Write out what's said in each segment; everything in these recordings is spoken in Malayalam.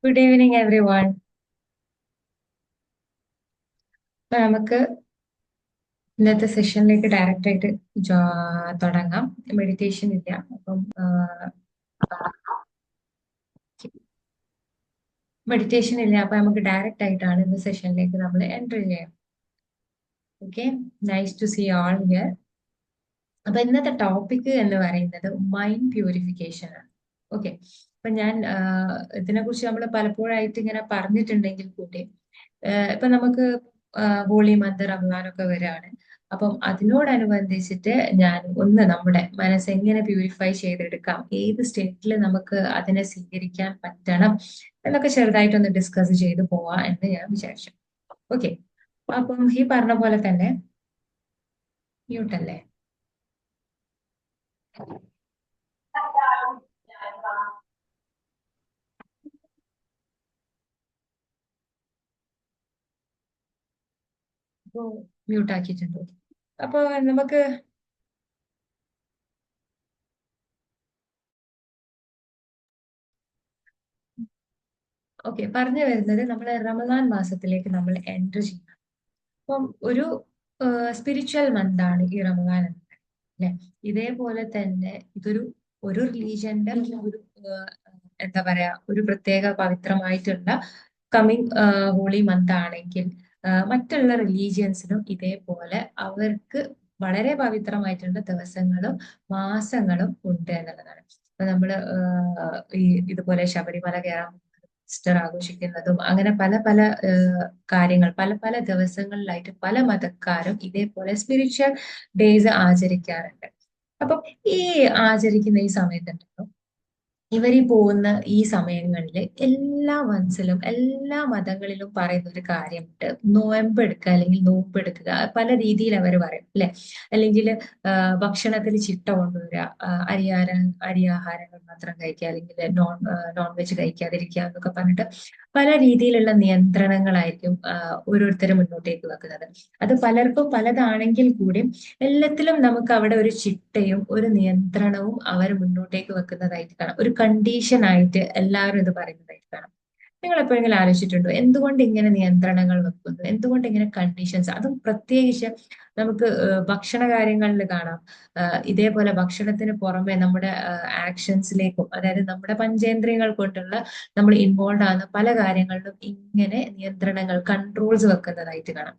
Good evening every one. അപ്പൊ നമുക്ക് ഇന്നത്തെ സെഷനിലേക്ക് ഡയറക്റ്റ് ആയിട്ട് തുടങ്ങാം. മെഡിറ്റേഷൻ ഇല്ല. അപ്പം മെഡിറ്റേഷൻ ഇല്ല, അപ്പൊ നമുക്ക് ഡയറക്റ്റ് ആയിട്ടാണ് ഇന്ന് സെഷനിലേക്ക് നമ്മൾ എൻറ്റർ ചെയ്യാം. Okay, nice to see all here. അപ്പൊ ഇന്നത്തെ ടോപ്പിക് എന്ന് പറയുന്നത് മൈൻഡ് പ്യൂരിഫിക്കേഷൻ ആണ്. ഓക്കെ, അപ്പൊ ഞാൻ ഇതിനെ കുറിച്ച് നമ്മൾ പലപ്പോഴായിട്ട് ഇങ്ങനെ പറഞ്ഞിട്ടുണ്ടെങ്കിൽ കൂടി ഇപ്പൊ നമുക്ക് ഹോളി മന്ത് റമദാനൊക്കെ വരാണ്. അപ്പം അതിനോടനുബന്ധിച്ചിട്ട് ഞാൻ ഒന്ന് നമ്മുടെ മനസ്സ് എങ്ങനെ പ്യൂരിഫൈ ചെയ്തെടുക്കാം, ഏത് സ്റ്റേറ്റിൽ നമുക്ക് അതിനെ സ്വീകരിക്കാൻ പറ്റണം എന്നൊക്കെ ചെറുതായിട്ടൊന്ന് ഡിസ്കസ് ചെയ്ത് പോവാ എന്ന് ഞാൻ വിചാരിച്ചു. ഓക്കെ, അപ്പം ഈ പറഞ്ഞ പോലെ തന്നെ മ്യൂട്ടല്ലേ? അപ്പോ മ്യൂട്ട് ആക്കിയിട്ടുണ്ട്. അപ്പൊ നമുക്ക് ഓക്കെ, പറഞ്ഞു വരുന്നത് നമ്മൾ റമദാൻ മാസത്തിലേക്ക് നമ്മൾ എൻറ്റർ ചെയ്യണം. അപ്പം ഒരു സ്പിരിച്വൽ മന്താണ് ഈ റമദാൻ എന്ന് പറയുന്നത്, അല്ലെ? ഇതേപോലെ തന്നെ ഇതൊരു ഒരു റിലീജിയന്റെ ഒരു എന്താ പറയാ, ഒരു പ്രത്യേക പവിത്രമായിട്ടുള്ള കമ്മിങ് ഹോളി മന്ത് ആണെങ്കിൽ മറ്റുള്ള റിലീജിയൻസിനും ഇതേപോലെ അവർക്ക് വളരെ പവിത്രമായിട്ടുള്ള ദിവസങ്ങളും മാസങ്ങളും ഉണ്ട് എന്നുള്ളതാണ്. അപ്പൊ നമ്മള് ഈ ഇതുപോലെ ശബരിമല കയറാൻ ഈസ്റ്റർ ആഘോഷിക്കുന്നതും അങ്ങനെ പല പല കാര്യങ്ങൾ പല പല ദിവസങ്ങളിലായിട്ട് പല മതക്കാരും ഇതേപോലെ സ്പിരിച്വൽ ഡേയ്സ് ആചരിക്കാറുണ്ട്. അപ്പം ഈ ആചരിക്കുന്ന ഈ സമയത്തുണ്ടല്ലോ, ഇവരീ പോകുന്ന ഈ സമയങ്ങളിൽ എല്ലാ മനസ്സിലും എല്ലാ മതങ്ങളിലും പറയുന്ന ഒരു കാര്യമുണ്ട്: നോയമ്പ് എടുക്കുക അല്ലെങ്കിൽ നോമ്പ് എടുക്കുക. പല രീതിയിൽ അവർ പറയും, അല്ലെ? അല്ലെങ്കിൽ ഭക്ഷണത്തിൽ ചിട്ട കൊണ്ടുവരിക, അരിയാഹാരങ്ങൾ മാത്രം കഴിക്കുക, അല്ലെങ്കിൽ നോൺ വെജ് കഴിക്കാതിരിക്കുക എന്നൊക്കെ പറഞ്ഞിട്ട് പല രീതിയിലുള്ള നിയന്ത്രണങ്ങളായിരിക്കും ഓരോരുത്തരും മുന്നോട്ടേക്ക് വെക്കുന്നത്. അത് പലർക്കും പലതാണെങ്കിൽ കൂടി എല്ലാത്തിലും നമുക്ക് അവിടെ ഒരു ചിട്ടയും ഒരു നിയന്ത്രണവും അവർ മുന്നോട്ടേക്ക് വെക്കുന്നതായിട്ട് കാണാം. ഒരു കണ്ടീഷൻ ആയിട്ട് എല്ലാവരും ഇത് പറയുന്നതായിട്ട് കാണാം. നിങ്ങൾ എപ്പോഴെങ്കിലും ആലോചിച്ചിട്ടുണ്ടോ എന്തുകൊണ്ട് ഇങ്ങനെ നിയന്ത്രണങ്ങൾ വെക്കുന്നു, എന്തുകൊണ്ട് ഇങ്ങനെ കണ്ടീഷൻസ്? അതും പ്രത്യേകിച്ച് നമുക്ക് ഭക്ഷണ കാര്യങ്ങളിൽ കാണാം. ഇതേപോലെ ഭക്ഷണത്തിന് പുറമെ നമ്മുടെ ആക്ഷൻസിലേക്കും, അതായത് നമ്മുടെ പഞ്ചേന്ദ്രിയങ്ങൾ കൊണ്ടുള്ള നമ്മൾ ഇൻവോൾവ് ആകുന്ന പല കാര്യങ്ങളിലും ഇങ്ങനെ നിയന്ത്രണങ്ങൾ, കൺട്രോൾസ് വെക്കുന്നതായിട്ട് കാണാം.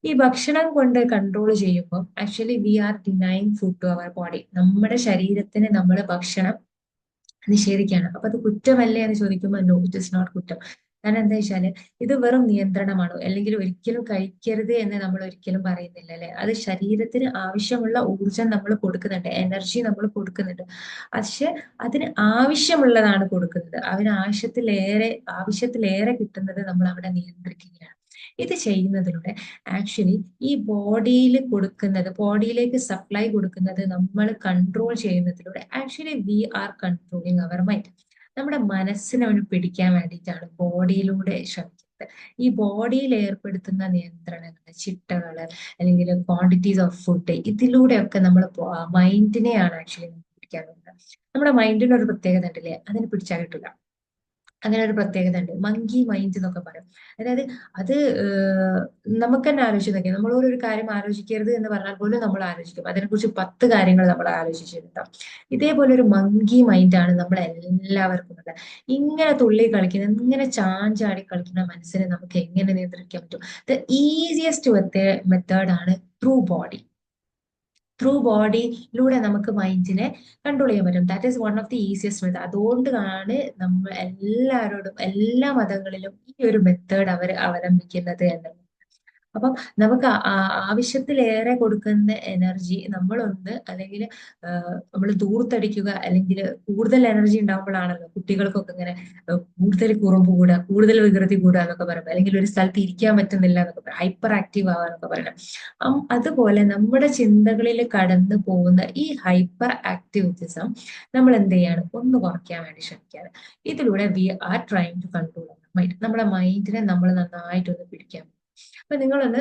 ഈ ഭക്ഷണം കൊണ്ട് കൺട്രോൾ ചെയ്യുമ്പോൾ actually we are denying food to our body. നമ്മുടെ ശരീരത്തിന് നമ്മൾ ഭക്ഷണം നിഷേധിക്കുകയാണ്. അപ്പൊ അത് കുറ്റമല്ലേ എന്ന് ചോദിക്കുമ്പോൾ നോ, ഇറ്റ് ഇസ് നോട്ട് കുറ്റം. കാരണം എന്താ വെച്ചാല് ഇത് വെറും നിയന്ത്രണമാണോ, അല്ലെങ്കിൽ ഒരിക്കലും കഴിക്കരുത് എന്ന് നമ്മൾ ഒരിക്കലും പറയുന്നില്ല, അല്ലെ? അത് ശരീരത്തിന് ആവശ്യമുള്ള ഊർജം നമ്മൾ കൊടുക്കുന്നുണ്ട്, എനർജി നമ്മൾ കൊടുക്കുന്നുണ്ട്. പക്ഷെ അതിന് ആവശ്യമുള്ളതാണ് കൊടുക്കുന്നത്. അതിന് ആവശ്യത്തിലേറെ കിട്ടുന്നത് നമ്മൾ അവിടെ നിയന്ത്രിക്കുകയാണ്. ഇത് ചെയ്യുന്നതിലൂടെ ആക്ച്വലി ഈ ബോഡിയിലേക്ക് സപ്ലൈ കൊടുക്കുന്നത് നമ്മൾ കൺട്രോൾ ചെയ്യുന്നതിലൂടെ actually we are controlling our mind. നമ്മുടെ മനസ്സിനെ അവന് പിടിക്കാൻ വേണ്ടിയിട്ടാണ് ബോഡിയിലൂടെ ശ്രമിക്കുന്നത്. ഈ ബോഡിയിൽ ഏർപ്പെടുത്തുന്ന നിയന്ത്രണങ്ങൾ, ചിട്ടകള്, അല്ലെങ്കിൽ ക്വാണ്ടിറ്റീസ് ഓഫ് ഫുഡ്, ഇതിലൂടെയൊക്കെ നമ്മൾ മൈൻഡിനെയാണ് ആക്ച്വലി പിടിക്കാൻ നോക്കുന്നത്. നമ്മുടെ മൈൻഡിന് ഒരു പ്രത്യേകത ഉണ്ടല്ലേ, അതിന് പിടിച്ചാൽ കിട്ടില്ല. അങ്ങനെ ഒരു പ്രത്യേകത ഉണ്ട്, മങ്കി മൈൻഡ് എന്നൊക്കെ പറയും. അതായത് അത് നമുക്ക് തന്നെ ആലോചിച്ച് നോക്കിയാൽ, നമ്മളോട് ഒരു കാര്യം ആലോചിക്കരുത് എന്ന് പറഞ്ഞാൽ പോലും നമ്മൾ ആലോചിക്കും. അതിനെക്കുറിച്ച് 10 കാര്യങ്ങൾ നമ്മൾ ആലോചിച്ചിട്ടുണ്ടാവും. ഇതേപോലെ ഒരു മങ്കി മൈൻഡാണ് നമ്മൾ എല്ലാവർക്കും ഉള്ളത്. ഇങ്ങനെ തുള്ളി കളിക്കുന്ന, ഇങ്ങനെ ചാഞ്ചാടി കളിക്കുന്ന മനസ്സിനെ നമുക്ക് എങ്ങനെ നിയന്ത്രിക്കാൻ പറ്റും? ദ ഈസിയസ്റ്റ് മെത്തേഡ് ആണ് ത്രൂ ബോഡിയിലൂടെ നമുക്ക് മൈൻഡിനെ കൺട്രോൾ ചെയ്യാൻ പറ്റും. That is one of the easiest method. അതുകൊണ്ടാണ് നമ്മൾ എല്ലാവരോടും എല്ലാ മതങ്ങളിലും ഈ ഒരു മെത്തേഡ് അവർ അവലംബിക്കുന്നത് എന്നുള്ളത്. അപ്പം നമുക്ക് ആവശ്യത്തിലേറെ കൊടുക്കുന്ന എനർജി നമ്മളൊന്ന്, അല്ലെങ്കിൽ നമ്മൾ ദൂർത്തടിക്കുക, അല്ലെങ്കിൽ കൂടുതൽ എനർജി ഉണ്ടാകുമ്പോഴാണല്ലോ കുട്ടികൾക്കൊക്കെ ഇങ്ങനെ കൂടുതൽ കുറുമ്പ് കൂടുക, കൂടുതൽ വികൃതി കൂടുക എന്നൊക്കെ പറയുമ്പോൾ, അല്ലെങ്കിൽ ഒരു സ്ഥലത്ത് ഇരിക്കാൻ പറ്റുന്നില്ല എന്നൊക്കെ പറയാം, ഹൈപ്പർ ആക്റ്റീവ് ആവാന്നൊക്കെ പറയണം. അതുപോലെ നമ്മുടെ ചിന്തകളിൽ കടന്നു പോകുന്ന ഈ ഹൈപ്പർ ആക്ടിവിറ്റിസം നമ്മൾ എന്ത് ചെയ്യാണ്, ഒന്ന് കുറയ്ക്കാൻ വേണ്ടി ശ്രമിക്കുകയാണ്. ഇതിലൂടെ we are trying to control mind. നമ്മുടെ മൈൻഡിനെ നമ്മൾ നന്നായിട്ടൊന്ന് പിടിക്കാൻ. അപ്പൊ നിങ്ങളൊന്ന്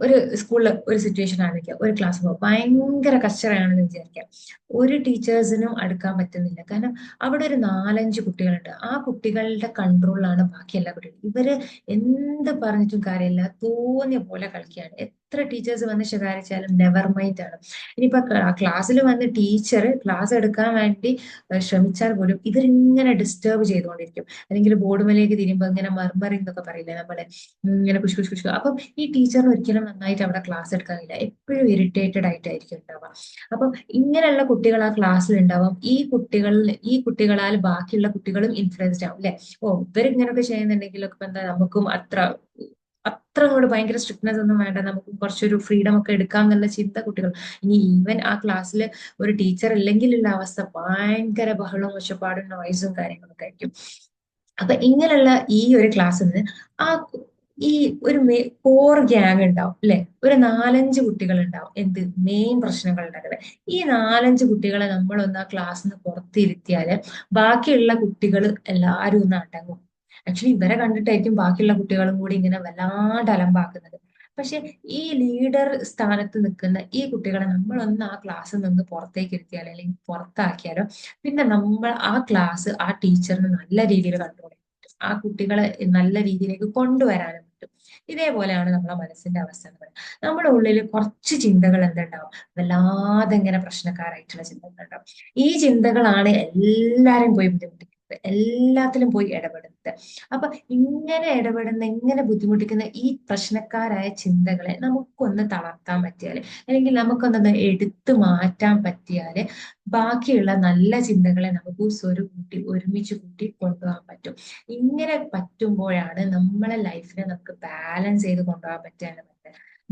ഒരു സ്കൂളിൽ ഒരു സിറ്റുവേഷൻ ആയിരിക്കാം, ഒരു ക്ലാസ് ഭയങ്കര കച്ചറയാണെന്ന് വിചാരിക്കാം. ഒരു ടീച്ചേഴ്സിനും അടുക്കാൻ പറ്റുന്നില്ല. കാരണം അവിടെ ഒരു നാലഞ്ച് കുട്ടികളുണ്ട്. ആ കുട്ടികളുടെ കൺട്രോളിലാണ് ബാക്കി എല്ലാ കുട്ടികളും. ഇവര് എന്ത് പറഞ്ഞിട്ടും കാര്യമില്ല, തോന്നിയ പോലെ കളിക്കുകയാണ്. എത്ര ടീച്ചേഴ്സ് വന്ന് ശകാരിച്ചാലും നെവർ മൈൻഡ് ആണ്. ഇനിയിപ്പോ ക്ലാസ്സിൽ വന്ന് ടീച്ചർ ക്ലാസ് എടുക്കാൻ വേണ്ടി ശ്രമിച്ചാൽ പോലും ഇവരിങ്ങനെ ഡിസ്റ്റർബ് ചെയ്തുകൊണ്ടിരിക്കും. അല്ലെങ്കിൽ ബോർഡ് മേലേക്ക് തിരിയുമ്പോൾ ഇങ്ങനെ മർമറിംഗ് എന്നൊക്കെ പറയില്ലേ നമ്മള്, ഇങ്ങനെ കുശ് കുശ് കുശ്. അപ്പൊ ഈ ടീച്ചറിന് ഒരിക്കലും നന്നായിട്ട് അവിടെ ക്ലാസ് എടുക്കാനില്ല, എപ്പോഴും ഇറിറ്റേറ്റഡ് ആയിട്ടായിരിക്കും ഉണ്ടാവുക. അപ്പൊ ഇങ്ങനെയുള്ള കുട്ടികൾ ആ ക്ലാസ്സിൽ ഉണ്ടാവും. ഈ കുട്ടികളാൽ ബാക്കിയുള്ള കുട്ടികളും ഇൻഫ്ലുവൻസ്ഡ് ആവും അല്ലെ. ഓ, ഇവരിങ്ങനെയൊക്കെ ചെയ്യുന്നുണ്ടെങ്കിലൊക്കെ ഇപ്പൊ എന്താ, നമുക്കും അത്ര അങ്ങോട്ട് ഭയങ്കര സ്ട്രിക്ട്നെസ് ഒന്നും വേണ്ട, നമുക്ക് കുറച്ചൊരു ഫ്രീഡം ഒക്കെ എടുക്കാം എന്നുള്ള ചിന്ത കുട്ടികൾ. ഇനി ഈവൻ ആ ക്ലാസ്സിൽ ഒരു ടീച്ചർ ഇല്ലെങ്കിലുള്ള അവസ്ഥ ഭയങ്കര ബഹളവും ഒച്ചപ്പാടും നോയ്സും കാര്യങ്ങളൊക്കെ ആയിരിക്കും. അപ്പൊ ഇങ്ങനെയുള്ള ഈ ഒരു ക്ലാസ്സിൽ നിന്ന് ആ ഈ ഒരു കോർ ഗ്യാങ് ഉണ്ടാവും അല്ലെ, ഒരു നാലഞ്ച് കുട്ടികൾ ഉണ്ടാവും, എന്ത് മെയിൻ പ്രശ്നങ്ങൾ ഉണ്ടാക്കുന്നത്. ഈ നാലഞ്ച് കുട്ടികളെ നമ്മളൊന്ന് ആ ക്ലാസ്സിൽ നിന്ന് പുറത്തിരുത്തിയാല് ബാക്കിയുള്ള കുട്ടികൾ എല്ലാവരും ഒന്ന് അടങ്ങും. ആക്ച്വലി ഇവരെ കണ്ടിട്ടായിരിക്കും ബാക്കിയുള്ള കുട്ടികളും കൂടി ഇങ്ങനെ വല്ലാണ്ട് അലമ്പാക്കുന്നത്. പക്ഷെ ഈ ലീഡർ സ്ഥാനത്ത് നിൽക്കുന്ന ഈ കുട്ടികളെ നമ്മളൊന്ന് ആ ക്ലാസ്സിൽ നിന്ന് പുറത്തേക്ക് ഇരുത്തിയാലോ അല്ലെങ്കിൽ പുറത്താക്കിയാലോ, പിന്നെ നമ്മൾ ആ ക്ലാസ് ആ ടീച്ചറിന് നല്ല രീതിയിൽ കൺട്രോൾ ചെയ്യും. ആ കുട്ടികളെ നല്ല രീതിയിലേക്ക് കൊണ്ടുവരാനും പറ്റും. ഇതേപോലെയാണ് നമ്മളെ മനസ്സിന്റെ അവസ്ഥ എന്ന് പറയുന്നത്. നമ്മുടെ ഉള്ളിൽ കുറച്ച് ചിന്തകൾ എന്തുണ്ടാവും, വല്ലാതെ ഇങ്ങനെ പ്രശ്നക്കാരായിട്ടുള്ള ചിന്തകൾ ഉണ്ടാവും. ഈ ചിന്തകളാണ് എല്ലാരും പോയി ബുദ്ധിമുട്ടിക്കുന്നത്, എല്ലാത്തിലും പോയി ഇടപെടുന്നത്. അപ്പൊ ഇങ്ങനെ ബുദ്ധിമുട്ടിക്കുന്ന ഈ പ്രശ്നക്കാരായ ചിന്തകളെ നമുക്കൊന്ന് തളർത്താൻ പറ്റിയാല്, അല്ലെങ്കിൽ നമുക്കൊന്ന് എടുത്തു മാറ്റാൻ പറ്റിയാല്, ബാക്കിയുള്ള നല്ല ചിന്തകളെ നമുക്ക് സ്വരുകൂട്ടി ഒരുമിച്ച് കൂട്ടി കൊണ്ടുപോകാൻ പറ്റും. ഇങ്ങനെ പറ്റുമ്പോഴാണ് നമ്മളെ ലൈഫിനെ നമുക്ക് ബാലൻസ് ചെയ്ത് കൊണ്ടുപോകാൻ പറ്റുക.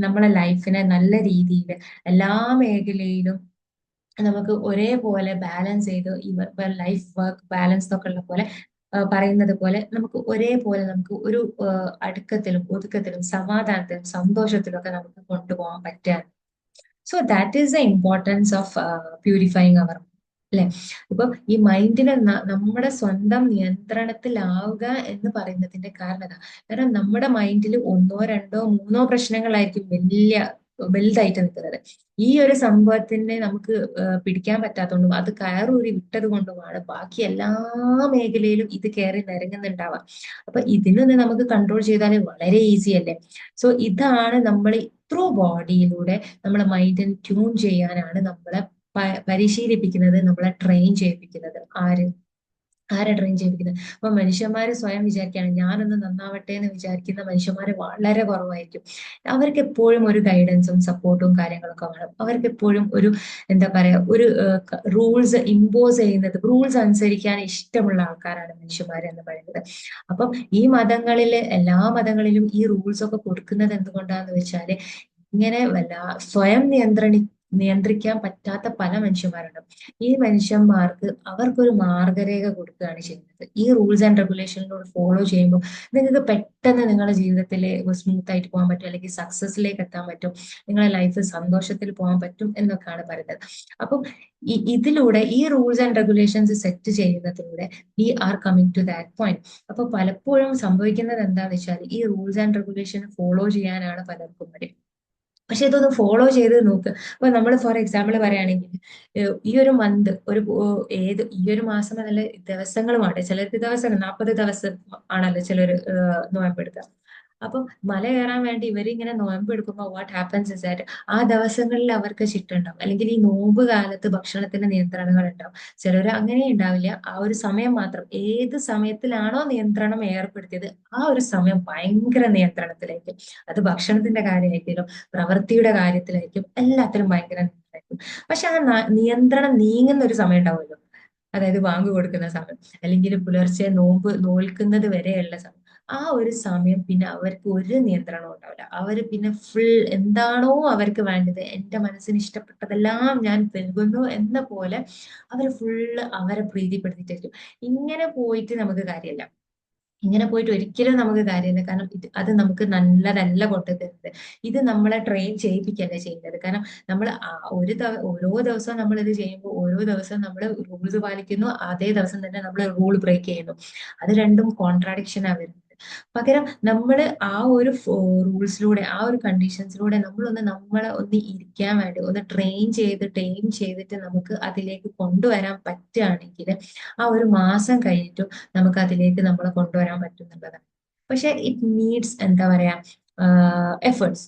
നമ്മളെ ലൈഫിനെ നല്ല രീതിയിൽ എല്ലാ മേഖലയിലും നമുക്ക് ഒരേപോലെ ബാലൻസ് ചെയ്ത്, ലൈഫ് വർക്ക് ബാലൻസ് എന്നൊക്കെ ഉള്ള പോലെ പറയുന്നത് പോലെ നമുക്ക് ഒരേപോലെ നമുക്ക് ഒരു അടുക്കത്തിലും ഒതുക്കത്തിലും സമാധാനത്തിലും സന്തോഷത്തിലും ഒക്കെ നമുക്ക് കൊണ്ടുപോകാൻ പറ്റുക. So that is the importance of purifying അവർ, അല്ലെ. ഇപ്പൊ ഈ മൈൻഡിനെ നമ്മുടെ സ്വന്തം നിയന്ത്രണത്തിലാവുക എന്ന് പറയുന്നതിന്റെ കാരണം അതാ. കാരണം നമ്മുടെ മൈൻഡിൽ ഒന്നോ രണ്ടോ മൂന്നോ പ്രശ്നങ്ങളായിരിക്കും വലുതായിട്ട് നിൽക്കുന്നത്. ഈ ഒരു സംഭവത്തിനെ നമുക്ക് പിടിക്കാൻ പറ്റാത്തതുകൊണ്ടും അത് കയറൂരി വിട്ടത് കൊണ്ടുമാണ് ബാക്കി എല്ലാ മേഖലയിലും ഇത് കയറി നിരങ്ങുന്നുണ്ടാവാം. അപ്പൊ ഇതിനൊന്ന് നമുക്ക് കൺട്രോൾ ചെയ്താൽ വളരെ ഈസി അല്ലേ. സോ ഇതാണ് നമ്മൾ ത്രൂ ബോഡിയിലൂടെ നമ്മളെ മൈൻഡിനെ ട്യൂൺ ചെയ്യാനാണ് നമ്മളെ പരിശീലിപ്പിക്കുന്നത്, നമ്മളെ ട്രെയിൻ ചെയ്യിപ്പിക്കുന്നത്. ആരെ ട്രെയിൻ ചെയ്യിപ്പിക്കുന്നത്? അപ്പൊ മനുഷ്യന്മാര് സ്വയം വിചാരിക്കുകയാണ് ഞാനൊന്ന് നന്നാവട്ടെ എന്ന് വിചാരിക്കുന്ന മനുഷ്യന്മാര് വളരെ കുറവായിരിക്കും. അവർക്ക് എപ്പോഴും ഒരു ഗൈഡൻസും സപ്പോർട്ടും കാര്യങ്ങളൊക്കെ വേണം. അവർക്ക് എപ്പോഴും ഒരു എന്താ പറയാ, ഒരു റൂൾസ് ഇമ്പോസ് ചെയ്യുന്നത്, റൂൾസ് അനുസരിക്കാൻ ഇഷ്ടമുള്ള ആൾക്കാരാണ് മനുഷ്യന്മാർ എന്ന് പറയുന്നത്. അപ്പം ഈ എല്ലാ മതങ്ങളിലും ഈ റൂൾസ് ഒക്കെ കൊടുക്കുന്നത് എന്തുകൊണ്ടാന്ന് വെച്ചാല്, ഇങ്ങനെ സ്വയം നിയന്ത്രിക്കാൻ പറ്റാത്ത പല മനുഷ്യന്മാരുണ്ട്. ഈ മനുഷ്യന്മാർക്ക് അവർക്കൊരു മാർഗരേഖ കൊടുക്കുകയാണ് ചെയ്യുന്നത്. ഈ റൂൾസ് ആൻഡ് റെഗുലേഷനിലൂടെ ഫോളോ ചെയ്യുമ്പോൾ നിങ്ങൾക്ക് പെട്ടെന്ന് നിങ്ങളുടെ ജീവിതത്തിൽ സ്മൂത്ത് ആയിട്ട് പോകാൻ പറ്റും, അല്ലെങ്കിൽ സക്സസിലേക്ക് എത്താൻ പറ്റും, നിങ്ങളുടെ ലൈഫ് സന്തോഷത്തിൽ പോകാൻ പറ്റും എന്നൊക്കെയാണ് പറയുന്നത്. അപ്പം ഇതിലൂടെ ഈ റൂൾസ് ആൻഡ് റെഗുലേഷൻസ് സെറ്റ് ചെയ്യുന്നതിലൂടെ we are coming to that point. അപ്പൊ പലപ്പോഴും സംഭവിക്കുന്നത് എന്താണെന്ന് വെച്ചാൽ, ഈ റൂൾസ് ആൻഡ് റെഗുലേഷൻ ഫോളോ ചെയ്യാനാണ് പലർക്കും മടി. പക്ഷെ ഇതൊന്ന് ഫോളോ ചെയ്ത് നോക്ക്. അപ്പൊ നമ്മൾ ഫോർ എക്സാമ്പിൾ പറയുകയാണെങ്കിൽ, ഈ ഒരു മന്ത് ഈ ഒരു മാസം അതല്ല, ദിവസങ്ങളുമാണ് ചിലർക്ക് ദിവസം 40 ദിവസം ആണല്ലോ ചിലർ നോയമ്പെടുക്കുക. അപ്പൊ മല കയറാൻ വേണ്ടി ഇവരിങ്ങനെ നോയമ്പെടുക്കുമ്പോൾ വാട്ട് ഹാപ്പൻസ് ഇസ് ദാറ്റ് ആ ദിവസങ്ങളിൽ അവർക്ക് ചിട്ടുണ്ടാവും, അല്ലെങ്കിൽ ഈ നോമ്പ് കാലത്ത് ഭക്ഷണത്തിന് നിയന്ത്രണങ്ങൾ ഉണ്ടാവും. ചിലർ അങ്ങനെ ഉണ്ടാവില്ല. ആ ഒരു സമയം മാത്രം, ഏത് സമയത്തിലാണോ നിയന്ത്രണം ഏർപ്പെടുത്തിയത് ആ ഒരു സമയം ഭയങ്കര നിയന്ത്രണത്തിലേക്ക്, അത് ഭക്ഷണത്തിന്റെ കാര്യമായിരിക്കും, പ്രവൃത്തിയുടെ കാര്യത്തിലായിരിക്കും, എല്ലാത്തിലും ഭയങ്കര നിയന്ത്രണമായിരിക്കും. പക്ഷെ ആ നിയന്ത്രണം നീങ്ങുന്ന ഒരു സമയം ഉണ്ടാവുമല്ലോ, അതായത് ബാങ്ക് കൊടുക്കുന്ന സമയം, അല്ലെങ്കിൽ പുലർച്ചെ നോമ്പ് നോൽക്കുന്നത് വരെയുള്ള സമയം. ആ ഒരു സമയം പിന്നെ അവർക്ക് ഒരു നിയന്ത്രണവും ഉണ്ടാവില്ല. അവർ പിന്നെ ഫുൾ എന്താണോ അവർക്ക് വേണ്ടത്, എന്റെ മനസ്സിന് ഇഷ്ടപ്പെട്ടതെല്ലാം ഞാൻ നൽകുന്നു എന്ന പോലെ അവർ ഫുള്ള് അവരെ പ്രീതിപ്പെടുത്തിയിട്ടായിരിക്കും. ഇങ്ങനെ പോയിട്ട് നമുക്ക് കാര്യമില്ല. ഇങ്ങനെ പോയിട്ട് ഒരിക്കലും നമുക്ക് കാര്യമില്ല. കാരണം അത് നമുക്ക് നല്ലതല്ല കൊണ്ടുതരുന്നത്. ഇത് നമ്മളെ ട്രെയിൻ ചെയ്യിപ്പിക്കല്ല ചെയ്യുന്നത്. കാരണം നമ്മൾ ഓരോ ദിവസവും നമ്മൾ ഇത് ചെയ്യുമ്പോൾ ഓരോ ദിവസവും നമ്മൾ റൂൾസ് പാലിക്കുന്നു, അതേ ദിവസം തന്നെ നമ്മൾ റൂൾ ബ്രേക്ക് ചെയ്യുന്നു. അത് രണ്ടും കോൺട്രാഡിക്ഷൻ ആണ് വരുന്നത്. പകരം നമ്മൾ ആ ഒരു റൂൾസിലൂടെ, ആ ഒരു കണ്ടീഷൻസിലൂടെ നമ്മളൊന്ന് നമ്മളെ ഒന്ന് ഇരിക്കാൻ വേണ്ടി ഒന്ന് ടൈം ചെയ്തിട്ട് നമുക്ക് അതിലേക്ക് കൊണ്ടുവരാൻ പറ്റുകയാണെങ്കിൽ ആ ഒരു മാസം കഴിഞ്ഞിട്ടും നമുക്ക് അതിലേക്ക് നമ്മളെ കൊണ്ടുവരാൻ പറ്റും എന്നുള്ളതാണ്. പക്ഷെ ഇറ്റ് നീഡ്സ് എന്താ പറയാ, എഫേർട്സ്.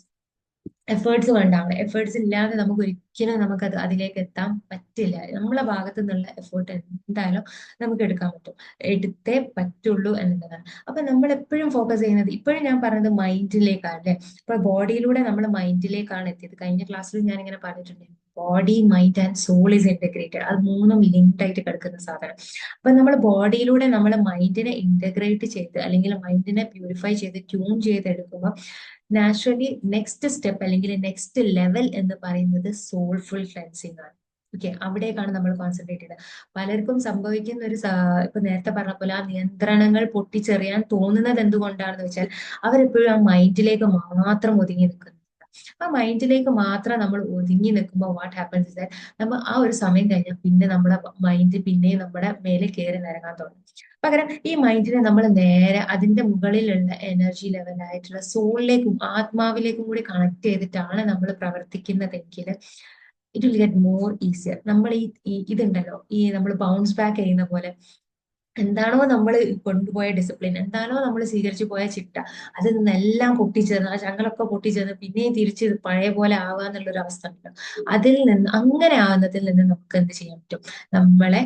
എഫേർട്സ് വേണ്ടാവണം. എഫേർട്സ് ഇല്ലാതെ നമുക്ക് ഒരിക്കലും നമുക്കത് അതിലേക്ക് എത്താൻ പറ്റില്ല. നമ്മളെ ഭാഗത്തു നിന്നുള്ള എഫേർട്ട് എന്തായാലും നമുക്ക് എടുക്കാൻ പറ്റും, എടുത്തേ പറ്റുള്ളൂ എന്നുള്ളതാണ്. അപ്പൊ നമ്മൾ എപ്പോഴും ഫോക്കസ് ചെയ്യുന്നത്, ഇപ്പോഴും ഞാൻ പറയുന്നത് മൈൻഡിലേക്കാണ് അല്ലെ. ഇപ്പൊ ബോഡിയിലൂടെ നമ്മൾ മൈൻഡിലേക്കാണ് എത്തിയത്. കഴിഞ്ഞ ക്ലാസ്സിൽ ഞാൻ ഇങ്ങനെ പറഞ്ഞിട്ടുണ്ട്, body mind and soul is integrated. അത് മൂന്നും ലിങ്ക്ഡ് ആയിട്ട് കിടക്കുന്ന സാധനം. അപ്പൊ നമ്മൾ ബോഡിയിലൂടെ നമ്മൾ മൈൻഡിനെ ഇന്റഗ്രേറ്റ് ചെയ്ത് അല്ലെങ്കിൽ മൈൻഡിനെ പ്യൂരിഫൈ ചെയ്ത് ട്യൂൺ ചെയ്തെടുക്കുമ്പോൾ നാച്ചുറലി നെക്സ്റ്റ് സ്റ്റെപ്പ് അല്ലെങ്കിൽ നെക്സ്റ്റ് ലെവൽ എന്ന് പറയുന്നത് സോൾഫുൾ ക്ലെൻസിങ് ആണ്. ഓക്കെ, അവിടേക്കാണ് നമ്മൾ കോൺസെൻട്രേറ്റ് ചെയ്യുന്നത്. പലർക്കും സംഭവിക്കുന്ന ഒരു ഇപ്പൊ നേരത്തെ പറഞ്ഞ പോലെ ആ നിയന്ത്രണങ്ങൾ പൊട്ടിച്ചെറിയാൻ തോന്നുന്നത് എന്തുകൊണ്ടാണെന്ന് വെച്ചാൽ അവരെപ്പോഴും ആ മൈൻഡിലേക്ക് മാത്രം ഒതുങ്ങി നിൽക്കുന്നു. ആ മൈൻഡിലേക്ക് മാത്രം നമ്മൾ ഒതുങ്ങി നിൽക്കുമ്പോൾ വാട്ട് ഹാപ്പൻസ് ഇസ് നമ്മൾ ആ ഒരു സമയം കഴിഞ്ഞാൽ പിന്നെ നമ്മുടെ മൈൻഡ് പിന്നെ നമ്മുടെ മേലെ കയറി നിരങ്ങാൻ തുടങ്ങും. പകരം ഈ മൈൻഡിനെ നമ്മൾ നേരെ അതിന്റെ മുകളിലുള്ള എനർജി ലെവലായിട്ടുള്ള സോളിലേക്കും ആത്മാവിലേക്കും കൂടി കണക്ട് ചെയ്തിട്ടാണ് നമ്മൾ പ്രവർത്തിക്കുന്നതെങ്കിൽ it will get more easier. നമ്മൾ ഇതുണ്ടല്ലോ, ഈ നമ്മൾ ബൗൺസ് ബാക്ക് ചെയ്യുന്ന പോലെ, എന്താണോ നമ്മൾ കൊണ്ടുപോയ ഡിസിപ്ലിൻ, എന്താണോ നമ്മൾ സ്വീകരിച്ചു പോയ ചിട്ട, അതിൽ നിന്നെല്ലാം പൊട്ടിച്ചേർന്ന്, ആ ചങ്ങളൊക്കെ പൊട്ടിച്ചേർന്ന് പിന്നെയും തിരിച്ച് പഴയ പോലെ ആവുക എന്നുള്ളൊരു അവസ്ഥ ഉണ്ടല്ലോ. അതിൽ നിന്ന്, അങ്ങനെ ആവുന്നതിൽ നിന്ന് നമുക്ക് എന്ത് ചെയ്യാൻ പറ്റും, നമ്മളെ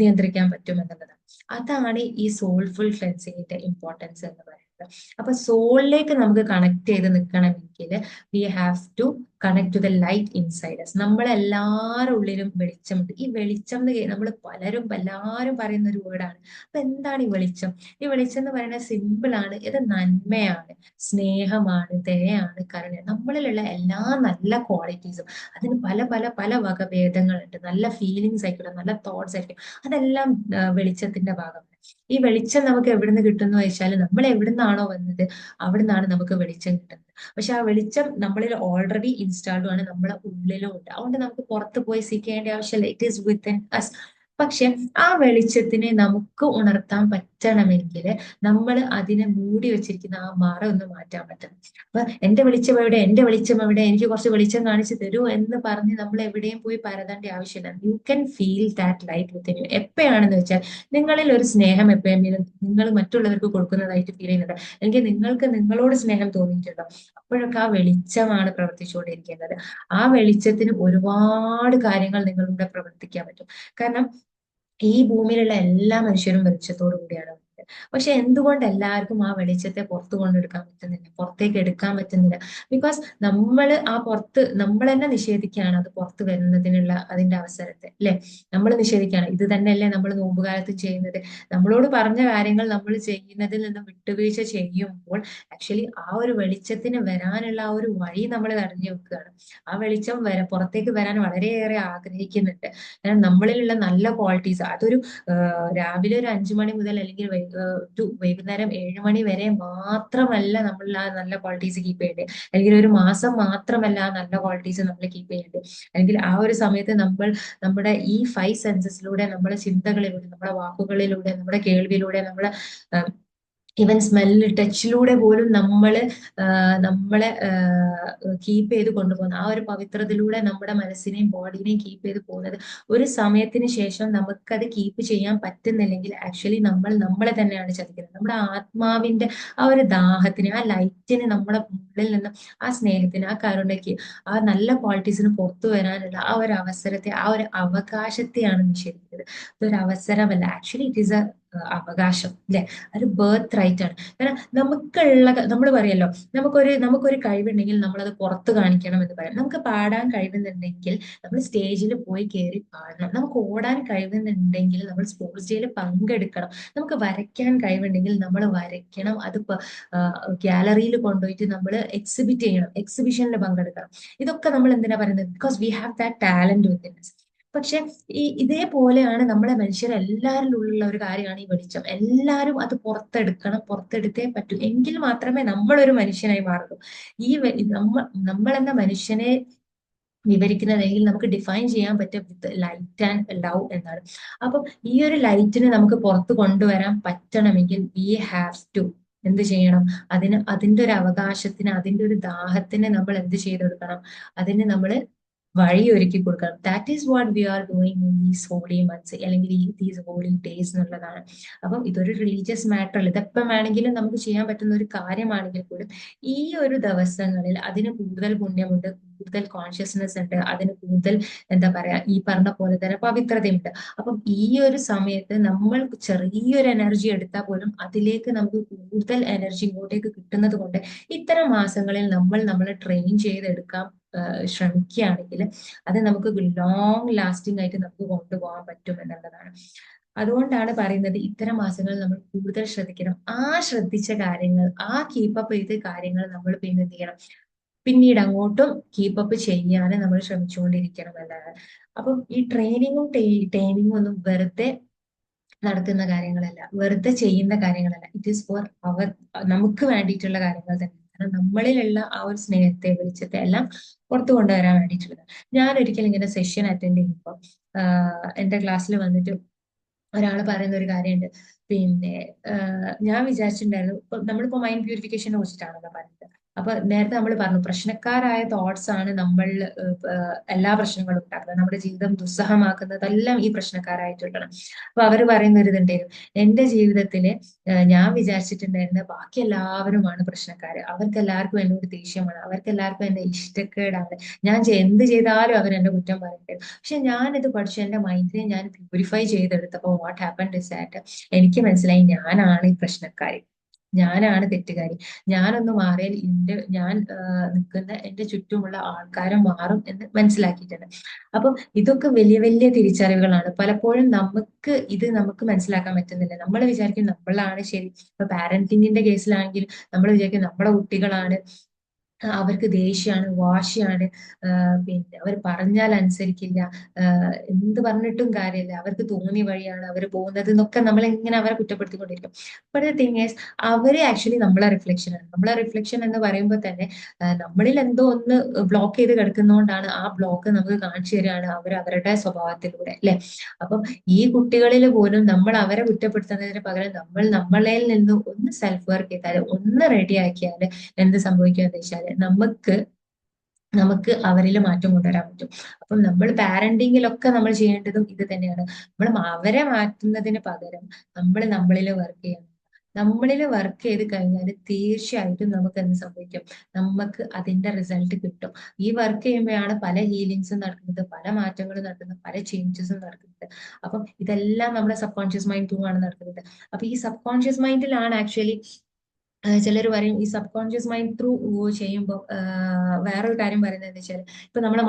നിയന്ത്രിക്കാൻ പറ്റും എന്നുള്ളതാണ്. അതാണ് ഈ സോൾഫുൾ ക്ലെൻസിങ്ങിന്റെ ഇമ്പോർട്ടൻസ് എന്ന് പറയുന്നത്. അപ്പൊ സോളിലേക്ക് നമുക്ക് കണക്ട് ചെയ്ത് നിൽക്കണമെങ്കിൽ we have to connect to the light inside us. നമ്മളെല്ലാവരുടെ ഉള്ളിലും വെളിച്ചമുണ്ട്. ഈ വെളിച്ചം എന്ന് നമ്മൾ പലരും എല്ലാവരും പറയുന്ന ഒരു വേർഡാണ്. അപ്പൊ എന്താണ് ഈ വെളിച്ചം? ഈ വെളിച്ചം എന്ന് പറയുന്നത് സിമ്പിൾ ആണ്. ഇത് നന്മയാണ്, സ്നേഹമാണ്, ദയയാണ്, കരുണയാണ്. നമ്മളിലുള്ള എല്ലാ നല്ല ക്വാളിറ്റീസും, അതിന് പല പല പല വകഭേദങ്ങളുണ്ട്. നല്ല ഫീലിങ്സ് ആയിക്കോട്ടെ, നല്ല തോട്ട്സ് ആയിരിക്കും, അതെല്ലാം വെളിച്ചത്തിന്റെ ഭാഗമാണ്. ഈ വെളിച്ചം നമുക്ക് എവിടുന്ന് കിട്ടുന്നു വെച്ചാൽ നമ്മൾ എവിടുന്നാണോ വന്നത് അവിടുന്നാണ് നമുക്ക് വെളിച്ചം കിട്ടുന്നത്. പക്ഷെ ആ വെളിച്ചം നമ്മളിൽ ഓൾറെഡി ഇൻസ്റ്റാൾഡ് ആണ്, നമ്മളെ ഉള്ളിലും ഉണ്ട്. അതുകൊണ്ട് നമുക്ക് പുറത്ത് പോയി സീക്ക് ചെയ്യേണ്ട ആവശ്യമില്ല. It is within us. പക്ഷെ ആ വെളിച്ചത്തിനെ നമുക്ക് ഉണർത്താൻ പറ്റണമെങ്കിൽ നമ്മൾ അതിനെ മൂടി വെച്ചിരിക്കുന്ന ആ മറ ഒന്ന് മാറ്റാൻ പറ്റണം. അപ്പൊ എന്റെ വെളിച്ചം എവിടെ, എന്റെ വെളിച്ചം എവിടെ, എനിക്ക് കുറച്ച് വെളിച്ചം കാണിച്ചു തരൂ എന്ന് പറഞ്ഞ് നമ്മൾ എവിടെയും പോയി പരതേണ്ട ആവശ്യമില്ല. You can feel that light within you. എപ്പോഴാണെന്ന് വെച്ചാൽ നിങ്ങളിൽ ഒരു സ്നേഹം എപ്പോഴെങ്കിലും നിങ്ങൾ മറ്റുള്ളവർക്ക് കൊടുക്കുന്നതായിട്ട് ഫീൽ ചെയ്യുന്നുണ്ട്, അല്ലെങ്കിൽ നിങ്ങൾക്ക് നിങ്ങളോട് സ്നേഹം തോന്നിയിട്ടുണ്ടോ, അപ്പോഴൊക്കെ ആ വെളിച്ചമാണ് പ്രവർത്തിച്ചുകൊണ്ടിരിക്കുന്നത്. ആ വെളിച്ചത്തിന് ഒരുപാട് കാര്യങ്ങൾ നിങ്ങളിലൂടെ പ്രവർത്തിക്കാൻ പറ്റും. കാരണം ഈ ഭൂമിയിലുള്ള എല്ലാ മനുഷ്യരും വെളിച്ചത്തോടു കൂടിയാണ് വരുന്നത്. പക്ഷെ എന്തുകൊണ്ട് എല്ലാവർക്കും ആ വെളിച്ചത്തെ പുറത്തു കൊണ്ടെടുക്കാൻ പറ്റുന്നില്ല, പുറത്തേക്ക് എടുക്കാൻ പറ്റുന്നില്ല? ബിക്കോസ് നമ്മൾ ആ പുറത്ത് നമ്മൾ തന്നെ നിഷേധിക്കുകയാണ് അത് പുറത്ത് വരുന്നതിനുള്ള അതിന്റെ അവസരത്തെ, അല്ലെ? നമ്മൾ നിഷേധിക്കുകയാണ്. ഇത് തന്നെയല്ലേ നമ്മൾ നോമ്പുകാലത്ത് ചെയ്യുന്നത്? നമ്മളോട് പറഞ്ഞ കാര്യങ്ങൾ നമ്മൾ ചെയ്യുന്നതിൽ നിന്ന് വിട്ടുവീഴ്ച ചെയ്യുമ്പോൾ ആക്ച്വലി ആ ഒരു വെളിച്ചത്തിന് വരാനുള്ള ആ ഒരു വഴി നമ്മൾ തടഞ്ഞു വെക്കുകയാണ്. ആ വെളിച്ചം പുറത്തേക്ക് വരാൻ വളരെയേറെ ആഗ്രഹിക്കുന്നുണ്ട്. കാരണം നമ്മളിലുള്ള നല്ല ക്വാളിറ്റീസ് അതൊരു രാവിലെ ഒരു 5 മണി മുതൽ അല്ലെങ്കിൽ വൈകുന്നേരം 7 മണി വരെ മാത്രമല്ല നമ്മൾ ആ നല്ല ക്വാളിറ്റീസ് കീപ്പ് ചെയ്യേണ്ടത്, അല്ലെങ്കിൽ ഒരു മാസം മാത്രമല്ല ആ നല്ല ക്വാളിറ്റീസ് നമ്മൾ കീപ്പ് ചെയ്യേണ്ടത്. അല്ലെങ്കിൽ ആ ഒരു സമയത്ത് നമ്മൾ നമ്മുടെ ഈ 5 സെൻസസിലൂടെ, നമ്മുടെ ചിന്തകളിലൂടെ, നമ്മുടെ വാക്കുകളിലൂടെ, നമ്മുടെ കേൾവിയിലൂടെ, നമ്മുടെ ഈവൻ സ്മെല്ല്, ടച്ചിലൂടെ പോലും നമ്മളെ കീപ്പ് ചെയ്ത് കൊണ്ടുപോകുന്ന ആ ഒരു പവിത്രതയിലൂടെ നമ്മുടെ മനസ്സിനെയും ബോഡിനെയും കീപ്പ് ചെയ്ത് പോകുന്നത്, ഒരു സമയത്തിന് ശേഷം നമുക്കത് കീപ്പ് ചെയ്യാൻ പറ്റുന്നില്ലെങ്കിൽ ആക്ച്വലി നമ്മൾ നമ്മളെ തന്നെയാണ് ചതിക്കുന്നത്. നമ്മുടെ ആത്മാവിന്റെ ആ ഒരു ദാഹത്തിന്, ആ ലൈറ്റിന്, നമ്മുടെ ഉള്ളിൽ നിന്ന് ആ സ്നേഹത്തിന്, ആ കരുണയ്ക്ക്, ആ നല്ല ക്വാളിറ്റീസിന് പുറത്തു വരാനുള്ള ആ ഒരു അവസരത്തെ, ആ ഒരു അവകാശത്തെയാണ് നിഷേധിക്കുന്നത്. ഇതൊരു അവസരമല്ല, ആക്ച്വലി ഇറ്റ് ഈസ് എ അവകാശം, അല്ലെ? ഒരു ബർത്ത് റൈറ്റ് ആണ്. കാരണം നമ്മൾ പറയല്ലോ, നമുക്കൊരു കഴിവുണ്ടെങ്കിൽ നമ്മൾ അത് പുറത്ത് കാണിക്കണം എന്ന് പറയാം. നമുക്ക് പാടാൻ കഴിവുന്നുണ്ടെങ്കിൽ നമ്മൾ സ്റ്റേജിൽ പോയി കയറി പാടണം. നമുക്ക് ഓടാൻ കഴിവുന്നുണ്ടെങ്കിൽ നമ്മൾ സ്പോർട്സ് ഡേയിൽ പങ്കെടുക്കണം. നമുക്ക് വരയ്ക്കാൻ കഴിവുണ്ടെങ്കിൽ നമ്മൾ വരയ്ക്കണം. അത് ഗാലറിയിൽ കൊണ്ടുപോയിട്ട് നമ്മൾ എക്സിബിറ്റ് ചെയ്യണം, എക്സിബിഷനിൽ പങ്കെടുക്കണം. ഇതൊക്കെ നമ്മൾ എന്തിനാ പറയുന്നത്? Because we have that talent within us. പക്ഷെ ഇതേപോലെയാണ് നമ്മളെ മനുഷ്യരെല്ലാവരിലും ഉള്ള ഒരു കാര്യമാണ് ഈ വെളിച്ചം. എല്ലാവരും അത് പുറത്തെടുക്കണം, പുറത്തെടുത്തേ പറ്റൂ. എങ്കിൽ മാത്രമേ നമ്മളൊരു മനുഷ്യനായി മാറുള്ളൂ. ഈ നമ്മൾ എന്ന മനുഷ്യനെ വിവരിക്കുന്നതെങ്കിൽ നമുക്ക് ഡിഫൈൻ ചെയ്യാൻ പറ്റും വിത്ത് ലൈറ്റ് ആൻഡ് ലവ് എന്നാണ്. അപ്പം ഈ ഒരു ലൈറ്റിനെ നമുക്ക് പുറത്ത് കൊണ്ടുവരാൻ പറ്റണമെങ്കിൽ വി ഹാവ് ടു എന്ത് ചെയ്യണം? അതിന്റെ ഒരു അവകാശത്തിന്, അതിന്റെ ഒരു ദാഹത്തിന് നമ്മൾ എന്ത് ചെയ്തെടുക്കണം? അതിന് നമ്മൾ വഴിയൊരുക്കി കൊടുക്കണം. That is what we are doing in these holy months, അല്ലെങ്കിൽ ഈ ദീസ് ഹോളി ഡേയ്സ് എന്നുള്ളതാണ്. അപ്പം ഇതൊരു റിലീജിയസ് മാറ്റർ അല്ല, ഇതെപ്പം വേണമെങ്കിലും നമുക്ക് ചെയ്യാൻ പറ്റുന്ന ഒരു കാര്യമാണെങ്കിൽ പോലും ഈ ഒരു ദിവസങ്ങളിൽ അതിന് കൂടുതൽ പുണ്യമുണ്ട്, കൂടുതൽ കോൺഷ്യസ്നെസ് ഉണ്ട്, അതിന് കൂടുതൽ എന്താ പറയാ, ഈ പറഞ്ഞ പോലെ തന്നെ പവിത്രതയുണ്ട്. അപ്പം ഈ ഒരു സമയത്ത് നമ്മൾ ചെറിയൊരു എനർജി എടുത്താൽ പോലും അതിലേക്ക് നമുക്ക് കൂടുതൽ എനർജി ഇങ്ങോട്ടേക്ക് കിട്ടുന്നത് കൊണ്ട് ഇത്തരം മാസങ്ങളിൽ നമ്മൾ നമ്മളെ ട്രെയിൻ ചെയ്തെടുക്കാം ശ്രമിക്കുകയാണെങ്കിൽ അത് നമുക്ക് ലോങ് ലാസ്റ്റിംഗ് ആയിട്ട് നമുക്ക് കൊണ്ടുപോകാൻ പറ്റും എന്നുള്ളതാണ്. അതുകൊണ്ടാണ് പറയുന്നത് ഇത്തരം മാസങ്ങളിൽ നമ്മൾ കൂടുതൽ ശ്രദ്ധിക്കണം. ആ ശ്രദ്ധിച്ച കാര്യങ്ങൾ, ആ കീപ്പപ്പ് ചെയ്ത കാര്യങ്ങൾ നമ്മൾ പിന്നെ എന്ത് ചെയ്യണം? പിന്നീട് അങ്ങോട്ടും കീപ്പപ്പ് ചെയ്യാൻ നമ്മൾ ശ്രമിച്ചുകൊണ്ടിരിക്കണം എന്നാണ്. അപ്പം ഈ ട്രെയിനിങ്ങും ട്രെയിനിങ്ങും ഒന്നും വെറുതെ നടത്തുന്ന കാര്യങ്ങളല്ല, വെറുതെ ചെയ്യുന്ന കാര്യങ്ങളല്ല. ഇറ്റ് ഈസ് ഫോർ അവർ, നമുക്ക് വേണ്ടിയിട്ടുള്ള കാര്യങ്ങൾ തന്നെ. കാരണം നമ്മളിലുള്ള ആ ഒരു സ്നേഹത്തെ, വെളിച്ചത്തെ എല്ലാം പുറത്തു കൊണ്ടുവരാൻ വേണ്ടിയിട്ടുള്ളത്. ഞാൻ ഒരിക്കലും ഇങ്ങനെ സെഷൻ അറ്റൻഡ് ചെയ്യുമ്പോൾ എന്റെ ക്ലാസ്സിൽ വന്നിട്ട് ഒരാൾ പറയുന്ന ഒരു കാര്യമുണ്ട്. പിന്നെ ഞാൻ വിചാരിച്ചിട്ടുണ്ടായിരുന്നു, ഇപ്പൊ നമ്മളിപ്പോ മൈൻഡ് പ്യൂരിഫിക്കേഷനെ കുറിച്ചിട്ടാണല്ലോ പറയുന്നത്. അപ്പൊ നേരത്തെ നമ്മൾ പറഞ്ഞു പ്രശ്നക്കാരായ തോട്ട്സ് ആണ് നമ്മൾ എല്ലാ പ്രശ്നങ്ങളും ഉണ്ടാക്കുന്നത്, നമ്മുടെ ജീവിതം ദുസ്സഹമാക്കുന്നതെല്ലാം ഈ പ്രശ്നക്കാരായിട്ടുള്ളതാണ്. അപ്പൊ അവർ പറയുന്ന ഒരു ഇതുണ്ടായിരുന്നു, എന്റെ ജീവിതത്തില് ഞാൻ വിചാരിച്ചിട്ടുണ്ടായിരുന്ന ബാക്കി എല്ലാവരുമാണ് പ്രശ്നക്കാര്, അവർക്ക് എല്ലാവർക്കും എന്നോട് ദേഷ്യമാണ്, അവർക്ക് എല്ലാവർക്കും എന്നെ ഇഷ്ടക്കേടാണ്, ഞാൻ എന്ത് ചെയ്താലും അവർ എന്നെ കുറ്റം പറയുന്നത്. പക്ഷെ ഞാനിത് പഠിച്ചു എന്റെ മൈൻഡിനെ ഞാൻ പ്യൂരിഫൈ ചെയ്തെടുത്തപ്പോൾ വാട്ട് ഹാപ്പൻഡ് ഇസ് ദാറ്റ് എനിക്ക് മനസ്സിലായി ഞാനാണ് ഈ പ്രശ്നക്കാരി, ഞാനാണ് തെറ്റുകാരി. ഞാനൊന്ന് മാറിയാൽ ഞാൻ നിൽക്കുന്ന എന്റെ ചുറ്റുമുള്ള ആൾക്കാരും മാറും എന്ന് മനസ്സിലാക്കിയിട്ടുണ്ട്. അപ്പം ഇതൊക്കെ വലിയ വലിയ തിരിച്ചറിവുകളാണ്. പലപ്പോഴും നമുക്ക് മനസ്സിലാക്കാൻ പറ്റുന്നില്ല. നമ്മൾ വിചാരിക്കും നമ്മളാണ് ശരി. ഇപ്പൊ പാരന്റിങ്ങിന്റെ കേസിലാണെങ്കിൽ നമ്മൾ വിചാരിക്കും നമ്മുടെ കുട്ടികളാണ്, അവർക്ക് ദേഷ്യമാണ്, വാശിയാണ്, പിന്നെ അവർ പറഞ്ഞാൽ അനുസരിക്കില്ല, എന്ത് പറഞ്ഞിട്ടും കാര്യമില്ല, അവർക്ക് തോന്നിയ വഴിയാണ് അവർ പോകുന്നത് എന്നൊക്കെ നമ്മൾ ഇങ്ങനെ അവരെ കുറ്റപ്പെടുത്തിക്കൊണ്ടിരിക്കും. ബട്ട് ദ തിങ് ഈസ് അവര് ആക്ച്വലി നമ്മളെ റിഫ്ലക്ഷൻ ആണ്. നമ്മളെ റിഫ്ലക്ഷൻ എന്ന് പറയുമ്പോൾ തന്നെ നമ്മളിൽ എന്തോ ഒന്ന് ബ്ലോക്ക് ചെയ്ത് കിടക്കുന്നതുകൊണ്ടാണ് ആ ബ്ലോക്ക് നമുക്ക് കാണിച്ചു തരികയാണ് അവർ അവരുടെ സ്വഭാവത്തിലൂടെ, അല്ലെ? അപ്പം ഈ കുട്ടികളിൽ പോലും നമ്മൾ അവരെ കുറ്റപ്പെടുത്തുന്നതിന് പകരം നമ്മൾ നമ്മളിൽ നിന്ന് ഒന്ന് സെൽഫ് വർക്ക് ചെയ്താൽ, ഒന്ന് റെഡി ആക്കിയാൽ എന്ത് സംഭവിക്കുക എന്ന് വെച്ചാല് നമുക്ക് അവരിൽ മാറ്റം കൊണ്ടുവരാൻ പറ്റും. അപ്പം നമ്മൾ പാരന്റിങ്ങിലൊക്കെ നമ്മൾ ചെയ്യേണ്ടതും ഇത് തന്നെയാണ്. നമ്മൾ അവരെ മാറ്റുന്നതിന് പകരം നമ്മളിൽ വർക്ക് ചെയ്യണം. നമ്മളിൽ വർക്ക് ചെയ്ത് കഴിഞ്ഞാൽ തീർച്ചയായിട്ടും നമുക്ക് എന്ത് സംഭവിക്കും? നമുക്ക് അതിന്റെ റിസൾട്ട് കിട്ടും. ഈ വർക്ക് ചെയ്യുമ്പോഴാണ് പല ഹീലിങ്സും നടക്കുന്നത്, പല മാറ്റങ്ങളും നടക്കുന്നത്, പല ചേഞ്ചസും നടക്കുന്നത്. അപ്പം ഇതെല്ലാം നമ്മുടെ സബ് കോൺഷ്യസ് മൈൻഡ് ത്രൂ ആണ് നടക്കുന്നത്. അപ്പൊ ഈ സബ് കോൺഷ്യസ് മൈൻഡിലാണ് ആക്ച്വലി ചിലർ പറയും ഈ സബ് കോൺഷ്യസ് മൈൻഡ് ത്രൂ ചെയ്യുമ്പോൾ വേറൊരു കാര്യം പറയുന്നത് എന്താ വെച്ചാൽ, ഇപ്പൊ നമ്മുടെ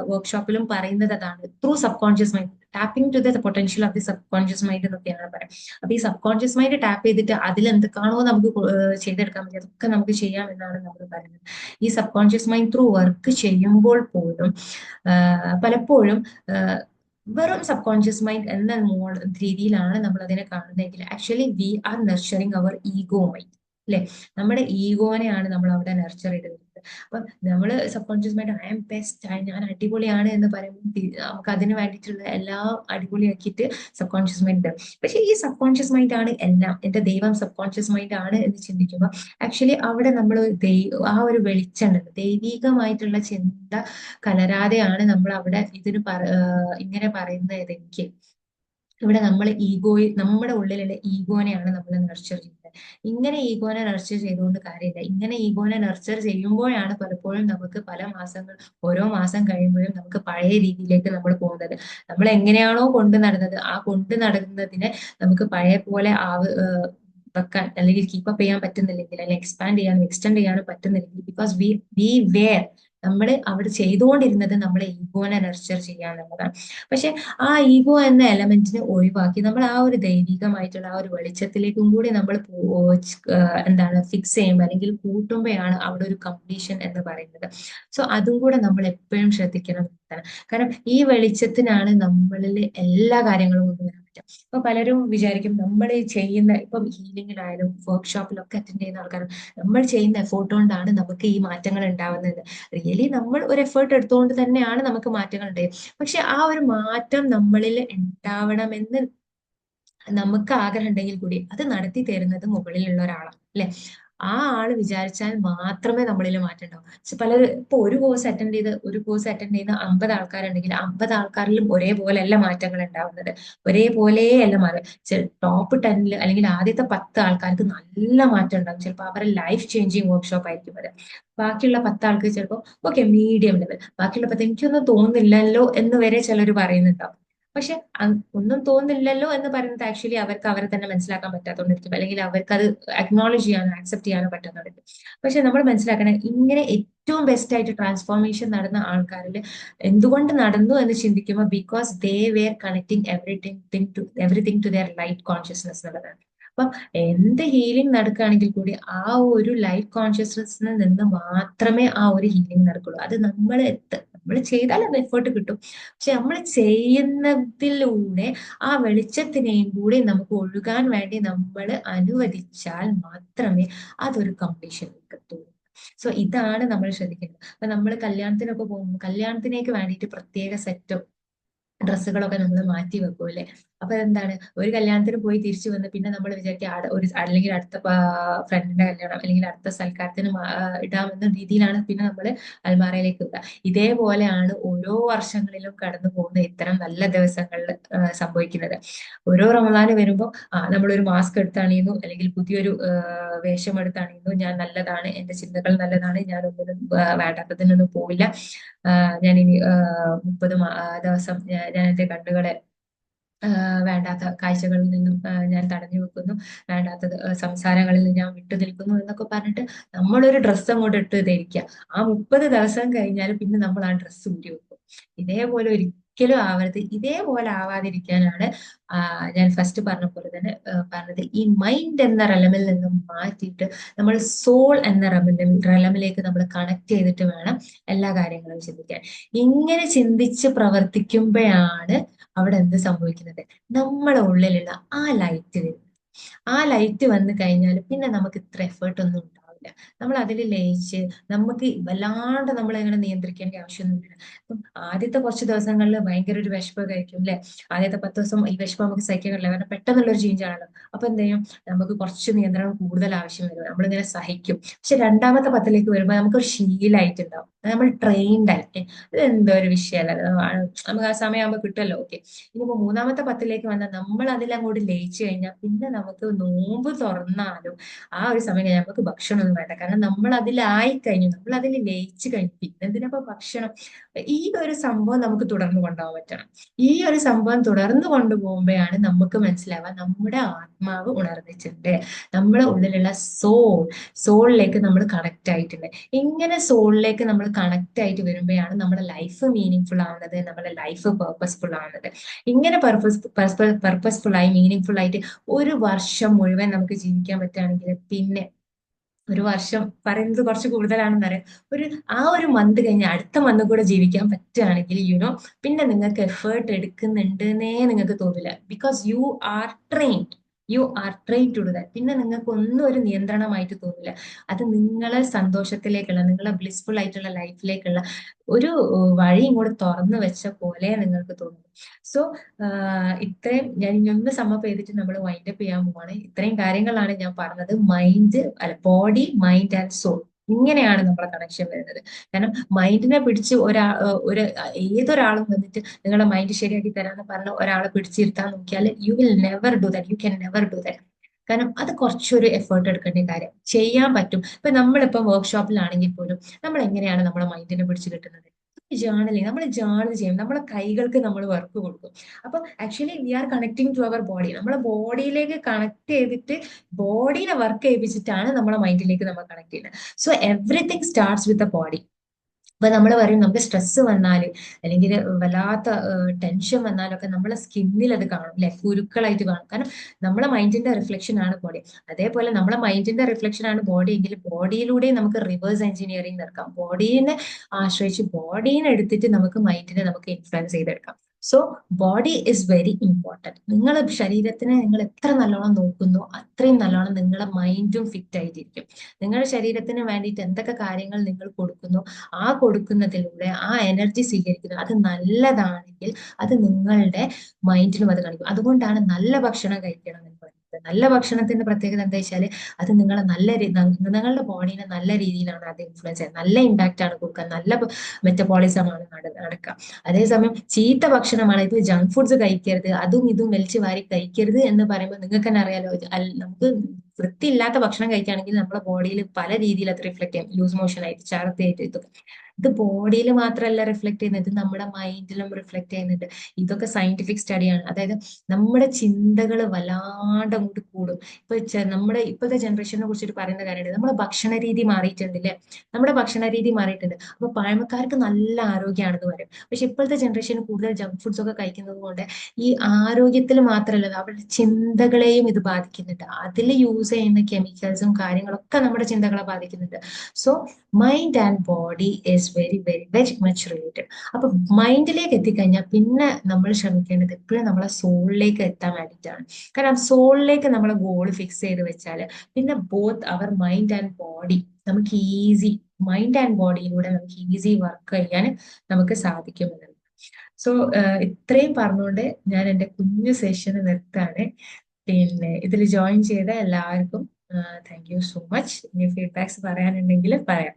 വർക്ക്ഷോപ്പിലും പറയുന്നത് അതാണ്, through subconscious mind tapping to the potential of the subconscious mind എന്നൊക്കെയാണ് പറയാം. അപ്പൊ ഈ സബ് കോൺഷ്യസ് മൈൻഡ് ടാപ്പ് ചെയ്തിട്ട് അതിൽ എന്തൊക്കെയാണോ നമുക്ക് ചെയ്തെടുക്കാൻ പറ്റും അതൊക്കെ നമുക്ക് ചെയ്യാം എന്നാണ് നമ്മൾ പറയുന്നത്. ഈ sub conscious mind through work ചെയ്യുമ്പോൾ പോലും പലപ്പോഴും വെറും സബ് കോൺഷ്യസ് മൈൻഡ് എന്ന രീതിയിലാണ് നമ്മൾ അതിനെ കാണുന്നതെങ്കിൽ actually we are nurturing our ego mind, അല്ലെ? നമ്മുടെ ഈഗോനെയാണ് നമ്മൾ അവിടെ നർച്ചർ ചെയ്ത് വരുന്നത്. അപ്പൊ നമ്മള് subconscious mind I am best, ഞാൻ അടിപൊളിയാണ് എന്ന് പറയുമ്പോൾ നമുക്ക് അതിന് വേണ്ടിയിട്ടുള്ള എല്ലാം അടിപൊളിയാക്കിയിട്ട് സബ് കോൺഷ്യസ് മൈൻഡ് തരും. പക്ഷെ ഈ സബ് കോൺഷ്യസ് മൈൻഡ് ആണ് എല്ലാം, എന്റെ ദൈവം സബ് കോൺഷ്യസ് മൈൻഡ് ആണ് എന്ന് ചിന്തിക്കുമ്പോൾ ആക്ച്വലി അവിടെ നമ്മൾ ആ ഒരു വെളിച്ചമുണ്ട്, ദൈവികമായിട്ടുള്ള ചിന്ത കലരാതെയാണ് നമ്മൾ അവിടെ ഇങ്ങനെ പറയുന്നത് എനിക്ക്. ഇവിടെ നമ്മൾ നമ്മുടെ ഉള്ളിലുള്ള ഈഗോനെയാണ് നമ്മൾ നർച്ചർ ചെയ്യുന്നത്. ഇങ്ങനെ ഈഗോനെ നർച്ചർ ചെയ്തുകൊണ്ട് കാര്യമില്ല. ഇങ്ങനെ ഈഗോനെ നർച്ചർ ചെയ്യുമ്പോഴാണ് പലപ്പോഴും നമുക്ക് പല മാസങ്ങൾ, ഓരോ മാസം കഴിയുമ്പോഴും നമുക്ക് പഴയ രീതിയിലേക്ക് നമ്മൾ പോകുന്നത്. നമ്മൾ എങ്ങനെയാണോ കൊണ്ട് നടന്നത് ആ കൊണ്ട് നടന്നതിനെ നമുക്ക് പഴയ പോലെ വെക്കാൻ അല്ലെങ്കിൽ കീപ്പപ്പ് ചെയ്യാൻ പറ്റുന്നില്ലെങ്കിൽ, അല്ലെങ്കിൽ എക്സ്പാൻഡ് ചെയ്യാനും എക്സ്റ്റെൻഡ് ചെയ്യാനും പറ്റുന്നില്ലെങ്കിൽ, ബിക്കോസ് വി വേർ നമ്മൾ അവിടെ ചെയ്തുകൊണ്ടിരുന്നത് നമ്മളെ ഈഗോനെ നർച്ചർ ചെയ്യാന്നുള്ളതാണ്. പക്ഷെ ആ ഈഗോ എന്ന എലമെന്റിനെ ഒഴിവാക്കി നമ്മൾ ആ ഒരു ദൈവികമായിട്ടുള്ള ആ ഒരു വെളിച്ചത്തിലേക്കും കൂടി നമ്മൾ എന്താണ് ഫിക്സ് ചെയ്യുമ്പോൾ അല്ലെങ്കിൽ കൂട്ടുമ്പോഴാണ് അവിടെ ഒരു കംപ്ലീഷൻ എന്ന് പറയുന്നത്. സോ അതും കൂടെ നമ്മൾ എപ്പോഴും ശ്രദ്ധിക്കണം എന്നതാണ്. കാരണം ഈ വെളിച്ചത്തിനാണ് നമ്മളിൽ എല്ലാ കാര്യങ്ങളും കൊണ്ടുവരുന്നത്. മാറ്റം. ഇപ്പൊ പലരും വിചാരിക്കും നമ്മൾ ചെയ്യുന്ന ഇപ്പം ഹീലിംഗിലായാലും വർക്ക്ഷോപ്പിലൊക്കെ അറ്റൻഡ് ചെയ്യുന്ന ആൾക്കാർ നമ്മൾ ചെയ്യുന്ന എഫേർട്ട് കൊണ്ടാണ് നമുക്ക് ഈ മാറ്റങ്ങൾ ഉണ്ടാവുന്നത്. റിയലി നമ്മൾ ഒരു എഫേർട്ട് എടുത്തുകൊണ്ട് തന്നെയാണ് നമുക്ക് മാറ്റങ്ങൾ ഉണ്ടായത്. പക്ഷെ ആ ഒരു മാറ്റം നമ്മളിൽ ഉണ്ടാവണമെന്ന് നമുക്ക് ആഗ്രഹം ഉണ്ടെങ്കിൽ കൂടി അത് നടത്തി തരുന്നത് മുകളിലുള്ള ഒരാളാണ് അല്ലെ. ആ ആള് വിചാരിച്ചാൽ മാത്രമേ നമ്മളിൽ മാറ്റം ഉണ്ടാവും. പക്ഷെ പലരും ഇപ്പൊ ഒരു കോഴ്സ് അറ്റൻഡ് ചെയ്യുന്ന 50 ആൾക്കാരുണ്ടെങ്കിൽ 50 ആൾക്കാരിലും ഒരേപോലെയല്ല മാറ്റങ്ങൾ ഉണ്ടാവുന്നത്. ഒരേപോലെയല്ല മാറും. ടോപ്പ് 10 അല്ലെങ്കിൽ ആദ്യത്തെ 10 ആൾക്കാർക്ക് നല്ല മാറ്റം ഉണ്ടാവും. ചിലപ്പോൾ അവരുടെ ലൈഫ് ചേഞ്ചിങ് വർക്ക്ഷോപ്പ് ആയിരിക്കും അത്. ബാക്കിയുള്ള 10 ആൾക്ക് ചിലപ്പോൾ ഓക്കെ മീഡിയം ലെവൽ, ബാക്കിയുള്ള 10 എനിക്കൊന്നും തോന്നുന്നില്ലല്ലോ എന്ന് വരെ ചിലർ പറയുന്നുണ്ടാവും. പക്ഷെ ഒന്നും തോന്നില്ലല്ലോ എന്ന് പറയുന്നത് ആക്ച്വലി അവർക്ക് അവരെ തന്നെ മനസ്സിലാക്കാൻ പറ്റാത്തതുകൊണ്ടിരിക്കും, അല്ലെങ്കിൽ അവർക്ക് അത് അക്നോളജ് ചെയ്യാനോ ആക്സെപ്റ്റ് ചെയ്യാനോ പറ്റുന്നതായിരിക്കും. പക്ഷെ നമ്മൾ മനസ്സിലാക്കണം, ഇങ്ങനെ ഏറ്റവും ബെസ്റ്റ് ആയിട്ട് ട്രാൻസ്ഫോർമേഷൻ നടന്ന ആൾക്കാരിൽ എന്തുകൊണ്ട് നടന്നു എന്ന് ചിന്തിക്കുമ്പോൾ because they were connecting everything to their light consciousness എന്നുള്ളതാണ്. അപ്പം എന്ത് ഹീലിംഗ് നടക്കുകയാണെങ്കിൽ കൂടി ആ ഒരു ലൈഫ് കോൺഷ്യസ്നെസ്സിൽ നിന്ന് മാത്രമേ ആ ഒരു ഹീലിംഗ് നടക്കുള്ളൂ. അത് നമ്മൾ ചെയ്താൽ അത് എഫേർട്ട് കിട്ടും. പക്ഷെ നമ്മൾ ചെയ്യുന്നതിലൂടെ ആ വെളിച്ചത്തിനെയും കൂടി നമുക്ക് ഒഴുകാൻ വേണ്ടി നമ്മൾ അനുവദിച്ചാൽ മാത്രമേ അതൊരു കംപ്ലീഷനിലേക്ക് എത്തുള്ളൂ. സോ ഇതാണ് നമ്മൾ ശ്രദ്ധിക്കുന്നത്. അപ്പൊ നമ്മൾ കല്യാണത്തിനൊക്കെ പോകുമ്പോൾ കല്യാണത്തിനേക്ക് വേണ്ടിയിട്ട് പ്രത്യേക സെറ്റ് ഡ്രസ്സുകളൊക്കെ നമ്മൾ മാറ്റി വെക്കും അല്ലെ. അപ്പൊ എന്താണ്, ഒരു കല്യാണത്തിന് പോയി തിരിച്ചു വന്ന് പിന്നെ നമ്മൾ വിചാരിക്കുക അല്ലെങ്കിൽ അടുത്ത ഫ്രണ്ടിന്റെ കല്യാണം അല്ലെങ്കിൽ അടുത്ത സൽക്കാരത്തിന് ഇടാമെന്ന രീതിയിലാണ് പിന്നെ നമ്മൾ അൽമാറയിലേക്ക് വെക്കുക. ഇതേപോലെയാണ് ഓരോ വർഷങ്ങളിലും കടന്നു പോകുന്ന ഇത്തരം നല്ല ദിവസങ്ങളിൽ സംഭവിക്കുന്നത്. ഓരോ റമദാന് വരുമ്പോൾ നമ്മളൊരു മാസ്ക് എടുത്തണിയുന്നു, അല്ലെങ്കിൽ പുതിയൊരു വേഷം എടുത്തണിയുന്നു. ഞാൻ നല്ലതാണ്, എന്റെ ചിന്തകൾ നല്ലതാണ്, ഞാൻ ഒന്നിനും വേണ്ടാത്തതിനൊന്നും പോവില്ല, ഞാൻ ഇനി 30 ദിവസം ഞാൻ എന്റെ കണ്ണുകളെ വേണ്ടാത്ത കാഴ്ചകളിൽ നിന്നും ഞാൻ തടഞ്ഞു വെക്കുന്നു, വേണ്ടാത്ത സംസാരങ്ങളിൽ നിന്ന് ഞാൻ വിട്ടു നിൽക്കുന്നു എന്നൊക്കെ പറഞ്ഞിട്ട് നമ്മളൊരു ഡ്രസ്സ് അങ്ങോട്ട് ഇട്ട് ധരിക്കുക. ആ 30 ദിവസം കഴിഞ്ഞാൽ പിന്നെ നമ്മൾ ആ ഡ്രസ്സ് ഊരി വെക്കും. ഇതേപോലെ ഒരിക്കലും ആവരുത്. ഇതേപോലെ ആവാതിരിക്കാനാണ് ഞാൻ ഫസ്റ്റ് പറഞ്ഞ പോലെ തന്നെ പറഞ്ഞത്, ഈ മൈൻഡ് എന്ന റെലമിൽ നിന്നും മാറ്റിയിട്ട് നമ്മൾ സോൾ എന്ന റെലമിലേക്ക് നമ്മൾ കണക്ട് ചെയ്തിട്ട് വേണം എല്ലാ കാര്യങ്ങളും ചിന്തിക്കാൻ. ഇങ്ങനെ ചിന്തിച്ച് പ്രവർത്തിക്കുമ്പോഴാണ് അവിടെ എന്ത് സംഭവിക്കുന്നത്, നമ്മളെ ഉള്ളിലുള്ള ആ ലൈറ്റ് വരും. ആ ലൈറ്റ് വന്നു കഴിഞ്ഞാൽ പിന്നെ നമുക്ക് ഇത്ര എഫേർട്ട് ഒന്നും ഉണ്ടാവില്ല. നമ്മൾ അതിൽ ലയിച്ച് നമുക്ക് വല്ലാണ്ട് നമ്മളെ അങ്ങനെ നിയന്ത്രിക്കേണ്ട ആവശ്യമൊന്നുമില്ല. ഇപ്പം ആദ്യത്തെ കുറച്ച് ദിവസങ്ങളിൽ ഭയങ്കര ഒരു വിശപ്പൊക്കെ ആയിരിക്കും അല്ലെ. ആദ്യത്തെ 10 ദിവസം ഈ വിശപ്പ് നമുക്ക് സഹിക്കാൻ കഴിയില്ല, കാരണം പെട്ടെന്നുള്ളൊരു ചേഞ്ച് ആണല്ലോ. അപ്പൊ എന്ത് ചെയ്യും, നമുക്ക് കുറച്ച് നിയന്ത്രണം കൂടുതൽ ആവശ്യം വരും, നമ്മളിങ്ങനെ സഹിക്കും. പക്ഷെ രണ്ടാമത്തെ 10ലേക്ക് വരുമ്പോൾ നമുക്കൊരു ശീലമായിട്ടുണ്ടാവും, നമ്മൾ ട്രെയിൻഡ് ആയിട്ട് ഇത് എന്തോ ഒരു വിഷയമല്ല, നമുക്ക് ആ സമയമാകുമ്പോൾ കിട്ടുമല്ലോ, ഓക്കെ. ഇനിയിപ്പോ മൂന്നാമത്തെ 10ലേക്ക് വന്നാൽ നമ്മൾ അതിലങ്ങോട്ട് ലയിച്ചു കഴിഞ്ഞാൽ പിന്നെ നമുക്ക് നോമ്പ് തുറന്നാലും ആ ഒരു സമയം കഴിഞ്ഞാൽ നമുക്ക് ഭക്ഷണമൊന്നും വേണ്ട, കാരണം നമ്മൾ അതിലായി കഴിഞ്ഞു, നമ്മൾ അതിൽ ലയിച്ചു കഴിഞ്ഞു. പിന്നെ എന്തിനാ ഭക്ഷണം. ഈ ഒരു സംഭവം നമുക്ക് തുടർന്ന് കൊണ്ടുപോകാൻ പറ്റണം. ഈ ഒരു സംഭവം തുടർന്ന് കൊണ്ടുപോകുമ്പോഴാണ് നമുക്ക് മനസ്സിലാവുക നമ്മുടെ ആത്മാവ് ഉണർന്നിട്ടുണ്ട്, നമ്മുടെ ഉള്ളിലുള്ള സോളിലേക്ക് നമ്മൾ കണക്ട് ആയിട്ടുണ്ട്. ഇങ്ങനെ സോളിലേക്ക് നമ്മൾ കണക്ട് ആയിട്ട് വരുമ്പോഴാണ് നമ്മുടെ ലൈഫ് മീനിങ് ആവുന്നത്, നമ്മുടെ ലൈഫ് പേർപ്പസ്ഫുൾ ആവുന്നത്. ഇങ്ങനെ പർപ്പസ്ഫുൾ ആയി മീനിങ് ആയിട്ട് ഒരു വർഷം മുഴുവൻ നമുക്ക് ജീവിക്കാൻ പറ്റുകയാണെങ്കിൽ പിന്നെ ഒരു വർഷം പറയുന്നത് കുറച്ച് കൂടുതലാണെന്ന് അറിയാം, ഒരു മന്ത് കഴിഞ്ഞ് അടുത്ത മന്ത് കൂടെ ജീവിക്കാൻ പറ്റുകയാണെങ്കിൽ പിന്നെ നിങ്ങൾക്ക് എഫേർട്ട് എടുക്കുന്നുണ്ടെന്നേ നിങ്ങൾക്ക് തോന്നില്ല. Because you are train to do that. പിന്നെ നിങ്ങൾക്ക് ഒന്നും ഒരു നിയന്ത്രണമായിട്ട് തോന്നില്ല. അത് നിങ്ങളെ സന്തോഷത്തിലേക്കുള്ള, നിങ്ങളെ ബ്ലിസ്ഫുൾ ആയിട്ടുള്ള ലൈഫിലേക്കുള്ള ഒരു വഴി ഇങ്ങോട്ട് തുറന്നു വെച്ച പോലെ നിങ്ങൾക്ക് തോന്നുന്നു. സോ ഇത്രയും ഞാൻ ഇന്നൊന്ന് സമ്മപ്പ് ചെയ്തിട്ട് നമ്മൾ വൈൻഡപ്പ് ചെയ്യാൻ പോവാണ്. ഇത്രയും കാര്യങ്ങളാണ് ഞാൻ പറഞ്ഞത്. ബോഡി, മൈൻഡ് ആൻഡ് സോൾ, ഇങ്ങനെയാണ് നമ്മളെ കണക്ഷൻ വരുന്നത്. കാരണം മൈൻഡിനെ പിടിച്ച് ഏതൊരാളും വന്നിട്ട് നിങ്ങളുടെ മൈൻഡ് ശരിയാക്കി തരാന്ന് പറഞ്ഞ ഒരാളെ പിടിച്ചിരുത്താൻ നോക്കിയാൽ you will never do that, you can never do that. കാരണം അത് കുറച്ചൊരു എഫേർട്ട് എടുക്കേണ്ട കാര്യം, ചെയ്യാൻ പറ്റും. ഇപ്പൊ നമ്മളിപ്പോ വർക്ക്ഷോപ്പിലാണെങ്കിൽ പോലും നമ്മൾ എങ്ങനെയാണ് നമ്മളെ മൈൻഡിനെ പിടിച്ച് കിട്ടുന്നത്, നമ്മൾ ജേർണൽ ചെയ്യും, നമ്മളെ കൈകൾക്ക് നമ്മൾ വർക്ക് കൊടുക്കും. അപ്പൊ actually we are connecting to our body. നമ്മളെ ബോഡിയിലേക്ക് കണക്ട് ചെയ്തിട്ട് ബോഡീനെ വർക്ക് ചെയ്യിപ്പിച്ചിട്ടാണ് നമ്മളെ മൈൻഡിലേക്ക് നമ്മൾ കണക്ട് ചെയ്യുന്നത്. So everything starts with the body. ഇപ്പൊ നമ്മൾ പറയും നമുക്ക് സ്ട്രെസ് വന്നാല് അല്ലെങ്കിൽ വല്ലാത്ത ടെൻഷൻ വന്നാലൊക്കെ നമ്മളെ സ്കിന്നിൽ അത് കാണും അല്ലെ, കുരുക്കളായിട്ട് കാണും. കാരണം നമ്മളെ മൈൻഡിന്റെ റിഫ്ലക്ഷൻ ആണ് ബോഡി. അതേപോലെ നമ്മളെ മൈൻഡിന്റെ റിഫ്ലക്ഷൻ ആണ് ബോഡി എങ്കിൽ ബോഡിയിലൂടെ നമുക്ക് റിവേഴ്സ് എഞ്ചിനീയറിംഗ് നടക്കാം. ബോഡീനെ ആശ്രയിച്ച് ബോഡീനെ എടുത്തിട്ട് നമുക്ക് മൈൻഡിനെ നമുക്ക് ഇൻഫ്ലുവൻസ് ചെയ്തെടുക്കാം. So body is very important. നിങ്ങൾ ശരീരത്തിനെ നിങ്ങൾ എത്ര നല്ലോണം നോക്കുന്നോ അത്രയും നല്ലോണം നിങ്ങളുടെ മൈൻഡും ഫിറ്റ് ആയിട്ടിരിക്കും. നിങ്ങളുടെ ശരീരത്തിന് വേണ്ടിയിട്ട് എന്തൊക്കെ കാര്യങ്ങൾ നിങ്ങൾ കൊടുക്കുന്നു, ആ കൊടുക്കുന്നതിലൂടെ ആ എനർജി സ്വീകരിക്കുന്നത് അത് നല്ലതാണെങ്കിൽ അത് നിങ്ങളുടെ മൈൻഡിലും അത് കാണിക്കും. അതുകൊണ്ടാണ് നല്ല ഭക്ഷണം കഴിക്കണം എന്ന് പറയുന്നത്. നല്ല ഭക്ഷണത്തിന്റെ പ്രത്യേകത എന്താ വെച്ചാൽ അത് നിങ്ങളെ നിങ്ങളുടെ ബോഡീനെ നല്ല രീതിയിലാണ് അത് ഇൻഫ്ലുവൻസ് ചെയ്യുന്നത്, നല്ല ഇമ്പാക്റ്റ് ആണ് കൊടുക്കുക, നല്ല മെറ്റബോളിസം ആണ് നടക്കുക. അതേസമയം ചീത്ത ഭക്ഷണമാണ്, ഇപ്പൊ ജങ്ക് ഫുഡ്സ് കഴിക്കരുത്, അതും ഇതും വലിച്ചു വാരി കഴിക്കരുത് എന്ന് പറയുമ്പോൾ നിങ്ങൾക്ക് തന്നെ അറിയാലോ, നമുക്ക് വൃത്തിയില്ലാത്ത ഭക്ഷണം കഴിക്കുകയാണെങ്കിൽ നമ്മുടെ ബോഡിയിൽ പല രീതിയിൽ അത് റിഫ്ലക്ട് ചെയ്യും. ലൂസ് മോഷൻ ആയിട്ട്, ഛർദ്ദിയായിട്ട്, ഇതൊക്കെ. ഇത് ബോഡിയിൽ മാത്രമല്ല റിഫ്ലക്ട് ചെയ്യുന്നത്, ഇത് നമ്മുടെ മൈൻഡിലും റിഫ്ലക്ട് ചെയ്യുന്നുണ്ട്. ഇതൊക്കെ സയന്റിഫിക് സ്റ്റഡിയാണ്. അതായത് നമ്മുടെ ചിന്തകൾ വല്ലാണ്ട് അങ്ങോട്ട് കൂടും. ഇപ്പൊ നമ്മുടെ ഇപ്പോഴത്തെ ജനറേഷനെ കുറിച്ചിട്ട് പറയുന്ന കാര്യമുണ്ട്, നമ്മുടെ ഭക്ഷണ രീതി മാറിയിട്ടുണ്ട് അല്ലേ. നമ്മുടെ ഭക്ഷണ രീതി മാറിയിട്ടുണ്ട്. അപ്പൊ പഴമക്കാർക്ക് നല്ല ആരോഗ്യമാണെന്ന് പറയും. പക്ഷെ ഇപ്പോഴത്തെ ജനറേഷൻ കൂടുതൽ ജങ്ക് ഫുഡ്സ് ഒക്കെ കഴിക്കുന്നത് കൊണ്ട് ഈ ആരോഗ്യത്തിൽ മാത്രമല്ല അവരുടെ ചിന്തകളെയും ഇത് ബാധിക്കുന്നുണ്ട്. അതിൽ യൂസ് ചെയ്യുന്ന കെമിക്കൽസും കാര്യങ്ങളൊക്കെ നമ്മുടെ ചിന്തകളെ ബാധിക്കുന്നുണ്ട്. So mind and body is very very very much related. അപ്പൊ മൈൻഡിലേക്ക് എത്തിക്കഴിഞ്ഞാൽ പിന്നെ നമ്മൾ ശ്രമിക്കേണ്ടത് എപ്പോഴും നമ്മളെ സോളിലേക്ക് എത്താൻ വേണ്ടിയിട്ടാണ്. കാരണം സോളിലേക്ക് നമ്മളെ ഗോൾ ഫിക്സ് ചെയ്ത് വെച്ചാൽ പിന്നെ both our mind and body നമുക്ക് ഈസി, മൈൻഡ് ആൻഡ് ബോഡിയിലൂടെ നമുക്ക് ഈസി വർക്ക് ചെയ്യാൻ നമുക്ക് സാധിക്കുമെന്നുള്ളത്. സോ ഇത്രയും പറഞ്ഞുകൊണ്ട് ഞാൻ എൻ്റെ കുഞ്ഞു സെഷൻ നിർത്താണ്. പിന്നെ ഇതിൽ ജോയിൻ ചെയ്ത എല്ലാവർക്കും താങ്ക് യു സോ മച്ച്. ഇനി ഫീഡ്ബാക്സ് പറയാനുണ്ടെങ്കിൽ പറയാം.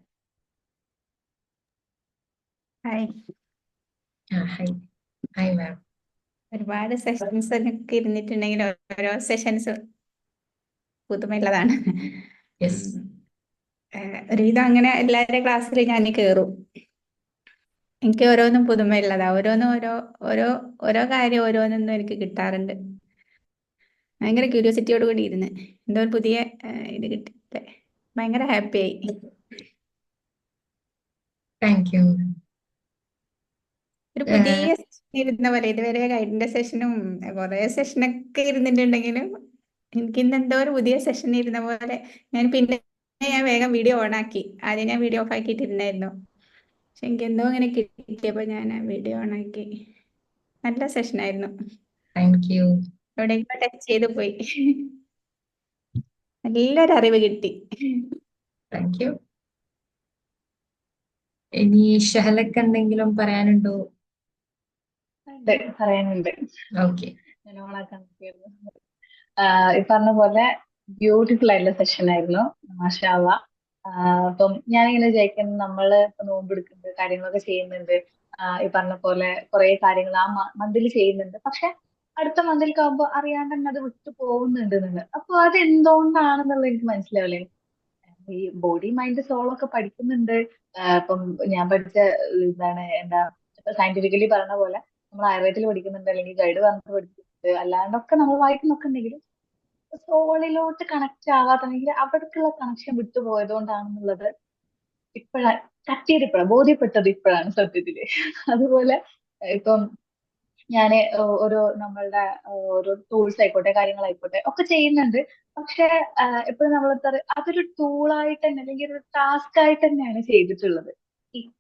ഹായ്. ഹായ്. Hi ma'am. ഒരുപാട് സെഷൻസ് ഒക്കെ ഇരുന്നിട്ടുണ്ടെങ്കിൽ ഓരോ സെഷൻസ് പുതുമയുള്ളതാണ്. യെസ്. ഒരുവിധം അങ്ങനെ എല്ലാവരുടെ ക്ലാസ്സിൽ ഞാൻ കയറും. എനിക്ക് ഓരോന്നും പുതുമയുള്ളതാ. ഓരോന്നും ഓരോ ഓരോ കാര്യം ഓരോന്നും എനിക്ക് കിട്ടാറുണ്ട്. ഭയങ്കര ക്യൂരിയോസിറ്റിയോട് കൂടി ഇരുന്ന് എന്തോ ഒരു പുതിയ ഇത് കിട്ടിയിട്ട് ഭയങ്കര ഹാപ്പിയായി. Thank you. ഒരു പുതിയ സെഷൻ ഇരുന്ന പോലെ. ഇതുവരെ ഗൈഡിന്റെ സെഷനും കുറെ സെഷനൊക്കെ ഇരുന്നിട്ടുണ്ടെങ്കിലും എനിക്ക് ഇന്ന് എന്തോ ഒരു പുതിയ സെഷൻ ഇരുന്ന പോലെ. ഞാൻ വേഗം വീഡിയോ ഓൺ ആക്കി. ആദ്യം ഞാൻ വീഡിയോ ഓഫ് ആക്കിയിട്ടിരുന്നായിരുന്നു. പക്ഷെ എനിക്ക് എന്തോ ഇങ്ങനെ കിട്ടിയപ്പോ ഞാൻ വീഡിയോ ഓൺ ആക്കി. നല്ല സെഷനായിരുന്നു. Thank you. എവിടെയെങ്കിലും ടച്ച് ചെയ്ത് പോയി. നല്ലൊരു അറിവ് കിട്ടി. Thank you. ഇനി ഷഹലക്ക് എന്തെങ്കിലും പറയാനുണ്ടോ? പറയാനുണ്ട്. ഓക്കെ. ഞാൻ ഓണാക്കാൻ നോക്കിയായിരുന്നു. ഈ പറഞ്ഞ പോലെ ബ്യൂട്ടിഫുൾ ആയിട്ടുള്ള സെഷൻ ആയിരുന്നു. മാഷാ അള്ളാ. അപ്പം ഞാനിങ്ങനെ വിചാരിക്കുന്നത് നമ്മള് ഇപ്പൊ നോമ്പെടുക്കുന്നുണ്ട്, കാര്യങ്ങളൊക്കെ ചെയ്യുന്നുണ്ട്. ഈ പറഞ്ഞ പോലെ കുറെ കാര്യങ്ങൾ ആ മന്തിൽ ചെയ്യുന്നുണ്ട്. പക്ഷെ അടുത്ത മന്തിലേക്ക് ആകുമ്പോ അറിയാണ്ട് തന്നെ അത് വിട്ടു പോകുന്നുണ്ട് എന്നുള്ളത്. അപ്പൊ അത് എന്തുകൊണ്ടാണെന്നുള്ളത് എനിക്ക് മനസ്സിലാവില്ലേ. ഈ ബോഡി മൈൻഡ് സോൾ ഒക്കെ പഠിക്കുന്നുണ്ട്. ഇപ്പം ഞാൻ പഠിച്ച എന്താ സയന്റിഫിക്കലി പറഞ്ഞ പോലെ നമ്മൾ ആയുർവേദത്തിൽ പഠിക്കുന്നുണ്ട്, അല്ലെങ്കിൽ ഗൈഡ് പറഞ്ഞ് പഠിക്കുന്നുണ്ട്, അല്ലാണ്ടൊക്കെ നമ്മൾ വായിക്കുന്നൊക്കെ ഉണ്ടെങ്കിലും സോളിലോട്ട് കണക്ട് ആവാത്തല്ലെങ്കിൽ അവിടേക്കുള്ള കണക്ഷൻ വിട്ടുപോയത് കൊണ്ടാണെന്നുള്ളത് ഇപ്പോഴാണ് തട്ടിയത്, ഇപ്പോഴാണ് ബോധ്യപ്പെട്ടത്, ഇപ്പോഴാണ് സത്യത്തില്. അതുപോലെ ഇപ്പം ഞാന് ഓരോ നമ്മളുടെ ഓരോ ടൂൾസ് ആയിക്കോട്ടെ, കാര്യങ്ങളായിക്കോട്ടെ ഒക്കെ ചെയ്യുന്നുണ്ട്. പക്ഷെ എപ്പോഴും നമ്മൾ അതൊരു ടൂളായിട്ട് തന്നെ അല്ലെങ്കിൽ ഒരു ടാസ്ക് ആയിട്ട് തന്നെയാണ് ചെയ്തിട്ടുള്ളത്.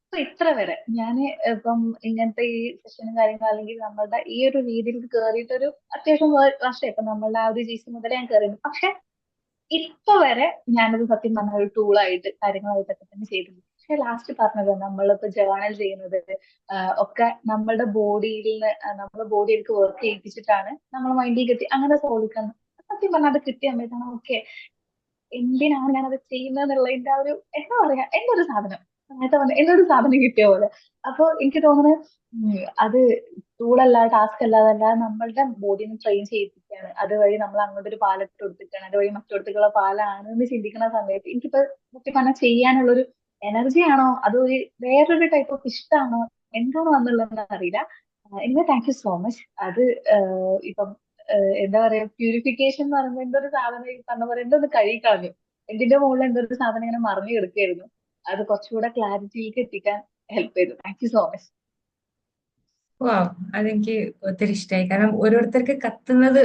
ഇപ്പൊ ഇത്ര വരെ ഞാന് ഇപ്പം ഇങ്ങനത്തെ ഈ സെഷനും കാര്യങ്ങളും അല്ലെങ്കിൽ നമ്മളുടെ ഈ ഒരു രീതിയിൽ കയറിയിട്ടൊരു അത്യാവശ്യം വർഷം ഇപ്പൊ നമ്മളുടെ ആ ഒരു GC മുതലേ ഞാൻ കയറിയിട്ടുണ്ട്. പക്ഷെ ഇപ്പൊ വരെ ഞാനത് സത്യം പറഞ്ഞ ഒരു ടൂളായിട്ട് കാര്യങ്ങളായിട്ടൊക്കെ തന്നെ ചെയ്തിട്ടുണ്ട്. പക്ഷെ ലാസ്റ്റ് പറഞ്ഞത് നമ്മളിപ്പോ ജേർണൽ ചെയ്യുന്നത് ഒക്കെ നമ്മളുടെ ബോഡിയിൽ നിന്ന് നമ്മുടെ ബോഡിയിലേക്ക് വർക്ക് ചെയ്യിപ്പിച്ചിട്ടാണ് നമ്മൾ മൈൻഡിൽ കിട്ടി അങ്ങനെ സോൾവിക്കുന്നത്. സത്യം പറഞ്ഞാൽ അത് കിട്ടിയ സമയത്താണ് ഓക്കെ എന്തിനാണ് ഞാനത് ചെയ്യുന്നത് എന്നുള്ളതിന്റെ ആ ഒരു എന്താ പറയാ എന്തൊരു സാധനം നേരത്തെ പറഞ്ഞ എന്തൊരു സാധനം കിട്ടിയ പോലെ. അപ്പൊ എനിക്ക് തോന്നുന്നത് അത് ടൂളല്ല, ടാസ്ക് അല്ലാതല്ല, നമ്മളുടെ ബോഡിനെ ട്രെയിൻ ചെയ്യിപ്പിക്കുകയാണ്. അതുവഴി നമ്മൾ അങ്ങോട്ട് ഒരു പാലത്ത് കൊടുത്തിട്ടാണ്, അതുവഴി മറ്റൊടത്തേക്കുള്ള പാലാണ് എന്ന് ചിന്തിക്കുന്ന സമയത്ത് എനിക്കിപ്പോ സത്യം പറഞ്ഞാൽ ചെയ്യാനുള്ളൊരു എനർജി ആണോ അതോ ഒരു വേറൊരു ടൈപ്പ് ഓഫ് ഇഷ്ടമാണോ എന്താണോ എന്നുള്ളതെന്ന് അറിയില്ല. എനിക്ക് താങ്ക് യു സോ മച്ച്. അത് ഇപ്പം എന്താ പറയാ പ്യൂരിഫിക്കേഷൻ എന്ന് പറയുമ്പോൾ എന്തൊരു സാധനം ഈ പറഞ്ഞ പോലെ എന്തൊന്ന് കഴുകി കളഞ്ഞു. എന്തിന്റെ മുകളിൽ എന്തൊരു സാധനം ഇങ്ങനെ മറിഞ്ഞു കിടക്കുകയായിരുന്നു. അത് കുറച്ചുകൂടെ ക്ലാരിറ്റിയിലേക്ക് എത്തിക്കാൻ ഹെൽപ്പ് ചെയ്തു. Thank you so much. Wow, അതെനിക്ക് ഒത്തിരി ഇഷ്ടമായി. കാരണം ഓരോരുത്തർക്ക് കത്തുന്നത്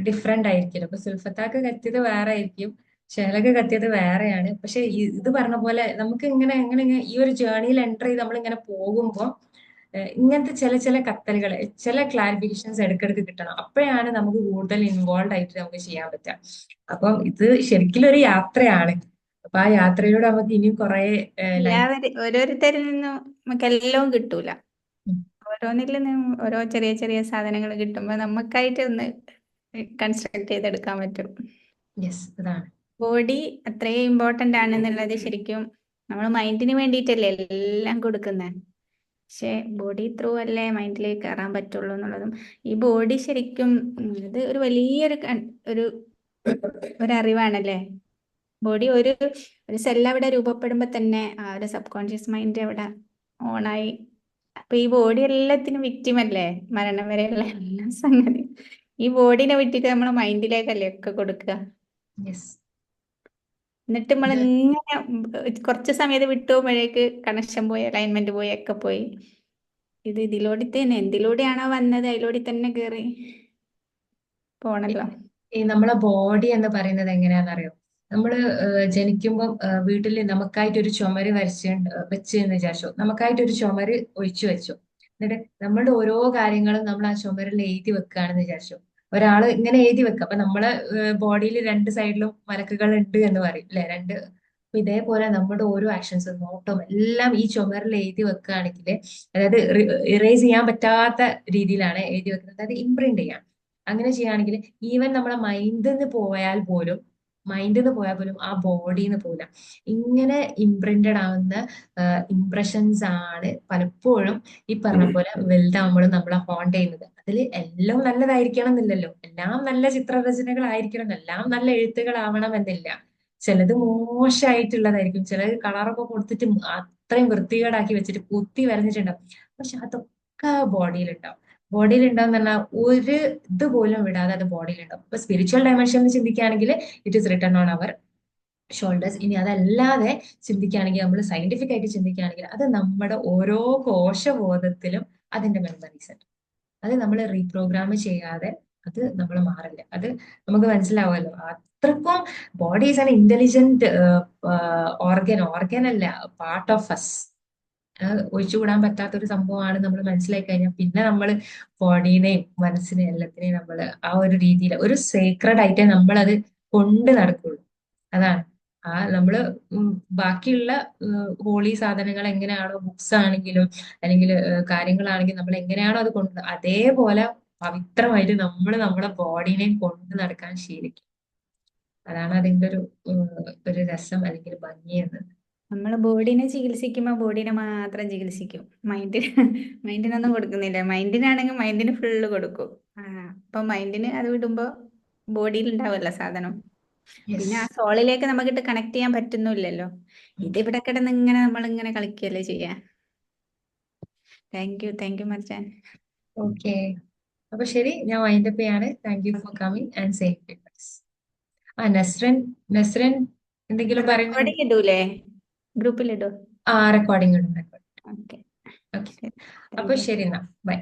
ഡിഫറെന്റ് ആയിരിക്കും. അപ്പൊ സുൽഫത്താക്ക് കത്തിയത് വേറെ ആയിരിക്കും, ഷെഹലക്ക് കത്തിയത് വേറെയാണ്. പക്ഷെ ഇത് പറഞ്ഞ പോലെ നമുക്ക് ഇങ്ങനെ ഈ ഒരു ജേർണിയിൽ എൻ്റർ ചെയ്ത് നമ്മളിങ്ങനെ പോകുമ്പോൾ ഇങ്ങനത്തെ ചില ചില കത്തലുകൾ, ചില ക്ലാരിഫിക്കേഷൻസ് ഇടയ്ക്കിടയ്ക്ക് കിട്ടണം. അപ്പോഴാണ് നമുക്ക് കൂടുതൽ ഇൻവോൾവ് ആയിട്ട് നമുക്ക് ചെയ്യാൻ പറ്റുക. അപ്പം ഇത് ശരിക്കും ഒരു യാത്രയാണ്. അപ്പൊ ആ യാത്രയിലൂടെ നമുക്ക് ഇനിയും കുറെ ലൈഫ്. ഓരോരുത്തരിൽ നിന്നും നമുക്ക് എല്ലാം കിട്ടൂല. ഓരോന്നിൽ നിന്നും ഓരോ ചെറിയ ചെറിയ സാധനങ്ങൾ കിട്ടുമ്പോൾ നമുക്കായിട്ട് ഒന്ന് കൺസ്ട്രക്ട് ചെയ്തെടുക്കാൻ പറ്റും. യെസ്, അതാണ്. ബോഡി അത്രയും ഇമ്പോർട്ടന്റ് ആണെന്നുള്ളത് ശരിക്കും നമ്മൾ മൈൻഡിന് വേണ്ടിയിട്ടല്ലേ എല്ലാം കൊടുക്കുന്നത്. പക്ഷെ ബോഡി ത്രൂ അല്ലേ മൈൻഡിലേക്ക് കയറാൻ പറ്റുള്ളൂ എന്നുള്ളതും ഈ ബോഡി ശരിക്കും ഇത് ഒരു വലിയൊരു ഒരു അറിവാണല്ലേ. ബോഡി ഒരു സെൽ അവിടെ രൂപപ്പെടുമ്പോൾ തന്നെ ആ ഒരു സബ് കോൺഷ്യസ് മൈൻഡ് അവിടെ ഓണായി. അപ്പൊ ഈ ബോഡി എല്ലാത്തിനും വിക്റ്റിം അല്ലേ, മരണം വരെയുള്ള എല്ലാ സംഗതി. ഈ ബോഡിനെ വിട്ടിട്ട് നമ്മൾ മൈൻഡിലേക്കല്ലേ ഒക്കെ കൊടുക്കുക. യെസ്. എന്നിട്ട് നമ്മൾ ഇങ്ങനെ കുറച്ച് സമയത്ത് വിട്ടുപോകുമ്പോഴേക്ക് കണക്ഷൻ പോയി, അലൈൻമെന്റ് പോയി, ഒക്കെ പോയി. ഇത് ഇതിലൂടെ തന്നെ എന്തിലൂടെയാണോ വന്നത് അതിലൂടെ തന്നെ കയറി പോണല്ലോ. ഈ നമ്മളെ ബോഡി എന്ന് പറയുന്നത് എങ്ങനെയാണെന്നറിയോ? നമ്മള് ജനിക്കുമ്പോൾ വീട്ടിൽ നമുക്കായിട്ട് ഒരു ചുമര് വെച്ച് എന്ന് വിചാരിച്ചു. നമുക്കായിട്ട് ഒരു ചുമര് ഒഴിച്ചു വെച്ചു. എന്നിട്ട് നമ്മളുടെ ഓരോ കാര്യങ്ങളും നമ്മൾ ആ ചുമരിൽ എഴുതി വെക്കുകയാണെന്ന് വിചാരിച്ചു. ഒരാള് ഇങ്ങനെ എഴുതി വെക്കുക. അപ്പൊ നമ്മളെ ബോഡിയിൽ രണ്ട് സൈഡിലും മലക്കുകൾ ഉണ്ട് എന്ന് പറയും അല്ലെ? അപ്പൊ ഇതേപോലെ നമ്മുടെ ഓരോ ആക്ഷൻസും നോട്ടും എല്ലാം ഈ ചുമരിൽ എഴുതി വെക്കുകയാണെങ്കിൽ, അതായത് ഇറേസ് ചെയ്യാൻ പറ്റാത്ത രീതിയിലാണ് എഴുതി വെക്കുന്നത്. അതായത് ഇംപ്രിന്റ് ചെയ്യാം. അങ്ങനെ ചെയ്യുകയാണെങ്കിൽ ഈവൻ നമ്മളെ മൈൻഡിൽ നിന്ന് പോയാൽ പോലും ആ ബോഡിയിൽ നിന്ന് പോകില്ല. ഇങ്ങനെ ഇംപ്രിന്റഡ് ആവുന്ന ഇംപ്രഷൻസ് ആണ് പലപ്പോഴും ഈ പറഞ്ഞ പോലെ വലുതാവുമ്പോഴും നമ്മളെ ഹോണ്ട് ചെയ്യുന്നത്. അതിൽ എല്ലാം നല്ലതായിരിക്കണം എന്നില്ലല്ലോ, എല്ലാം നല്ല ചിത്രരചനകളായിരിക്കണം, എല്ലാം നല്ല എഴുത്തുകളാവണം എന്നില്ല. ചിലത് മോശമായിട്ടുള്ളതായിരിക്കും, ചിലത് കളറൊക്കെ കൊടുത്തിട്ട് അത്രയും വൃത്തികേടാക്കി വെച്ചിട്ട് കുത്തി വരഞ്ഞിട്ടുണ്ടാവും. പക്ഷെ അതൊക്കെ ബോഡിയിലുണ്ടാവും. ബോഡിയിലുണ്ടാവും എന്ന് പറഞ്ഞാൽ ഒരു ഇതുപോലും വിടാതെ അത് ബോഡിയിലുണ്ടാവും. ഇപ്പൊ സ്പിരിച്വൽ ഡയമെൻഷനിൽ ചിന്തിക്കുകയാണെങ്കിൽ it is written on our shoulders. ഇനി അതല്ലാതെ ചിന്തിക്കുകയാണെങ്കിൽ, നമ്മൾ സയന്റിഫിക് ആയിട്ട് ചിന്തിക്കുകയാണെങ്കിൽ, അത് നമ്മുടെ ഓരോ കോശബോധത്തിലും അതിന്റെ മെമ്മറീസ് ഉണ്ട്. അത് നമ്മൾ റീപ്രോഗ്രാം ചെയ്യാതെ അത് നമ്മൾ മാറില്ല. അത് നമുക്ക് മനസ്സിലാവുമല്ലോ. അത്രക്കും body is an intelligent organ അല്ല, പാർട്ട് ഓഫ് അസ്. ഒഴിച്ചുകൂടാൻ പറ്റാത്ത ഒരു സംഭവമാണ് നമ്മൾ മനസ്സിലാക്കി കഴിഞ്ഞാൽ പിന്നെ നമ്മൾ ബോഡീനെയും മനസ്സിനെയും എല്ലാത്തിനെയും നമ്മൾ ആ ഒരു രീതിയിൽ ഒരു സേക്രഡ് ആയിട്ടേ നമ്മൾ അത് കൊണ്ട് നടക്കുള്ളൂ. അതാണ് നമ്മള് ബാക്കിയുള്ള ഹോളി സാധനങ്ങൾ എങ്ങനെയാണോ, ബുക്സ് ആണെങ്കിലും അല്ലെങ്കിൽ കാര്യങ്ങളാണെങ്കിലും നമ്മൾ എങ്ങനെയാണോ അത് കൊണ്ട്, അതേപോലെ പവിത്രമായിട്ട് നമ്മൾ നമ്മളെ ബോഡീനെയും കൊണ്ട് നടക്കാൻ ശീലിക്കും. അതാണ് അതിന്റെ ഒരു രസം അല്ലെങ്കിൽ ഭംഗി എന്നത്. നമ്മൾ ബോഡീനെ ചികിത്സിക്കുമ്പോൾ ബോഡീനെ മാത്രം ചികിത്സിക്കും, മൈൻഡിനൊന്നും കൊടുക്കുന്നില്ല. മൈൻഡിനാണെങ്കിൽ മൈൻഡിന് ഫുള്ള് കൊടുക്കും. അപ്പൊ മൈൻഡിന് അത് വിടുമ്പോ ബോഡിയിൽ ഉണ്ടാവുമല്ലോ സാധനം. പിന്നെ ആ സോളിലേക്ക് നമുക്കിട്ട് കണക്ട് ചെയ്യാൻ പറ്റുന്നില്ലല്ലോ. ഇത് ഇവിടെ കിടന്ന് ഇങ്ങനെ നമ്മളിങ്ങനെ കളിക്കുകയല്ലേ ചെയ്യാ. Thank you Marjan. ഓക്കെ, അപ്പൊ ശരി, ഞാൻ വൈൻഡപ്പ് ചെയ്യാണ്. Thank you for coming and saying advice. Nasran എന്തെങ്കിലും പറയുന്നത്? റെക്കോർഡിംഗ് ഇടൂലേ, ഗ്രൂപ്പിലിടൂ? റെക്കോർഡിംഗ് ഉണ്ട്. ഓക്കെ. ഓക്കെ, അപ്പൊ ശരി എന്നാ, ബൈ.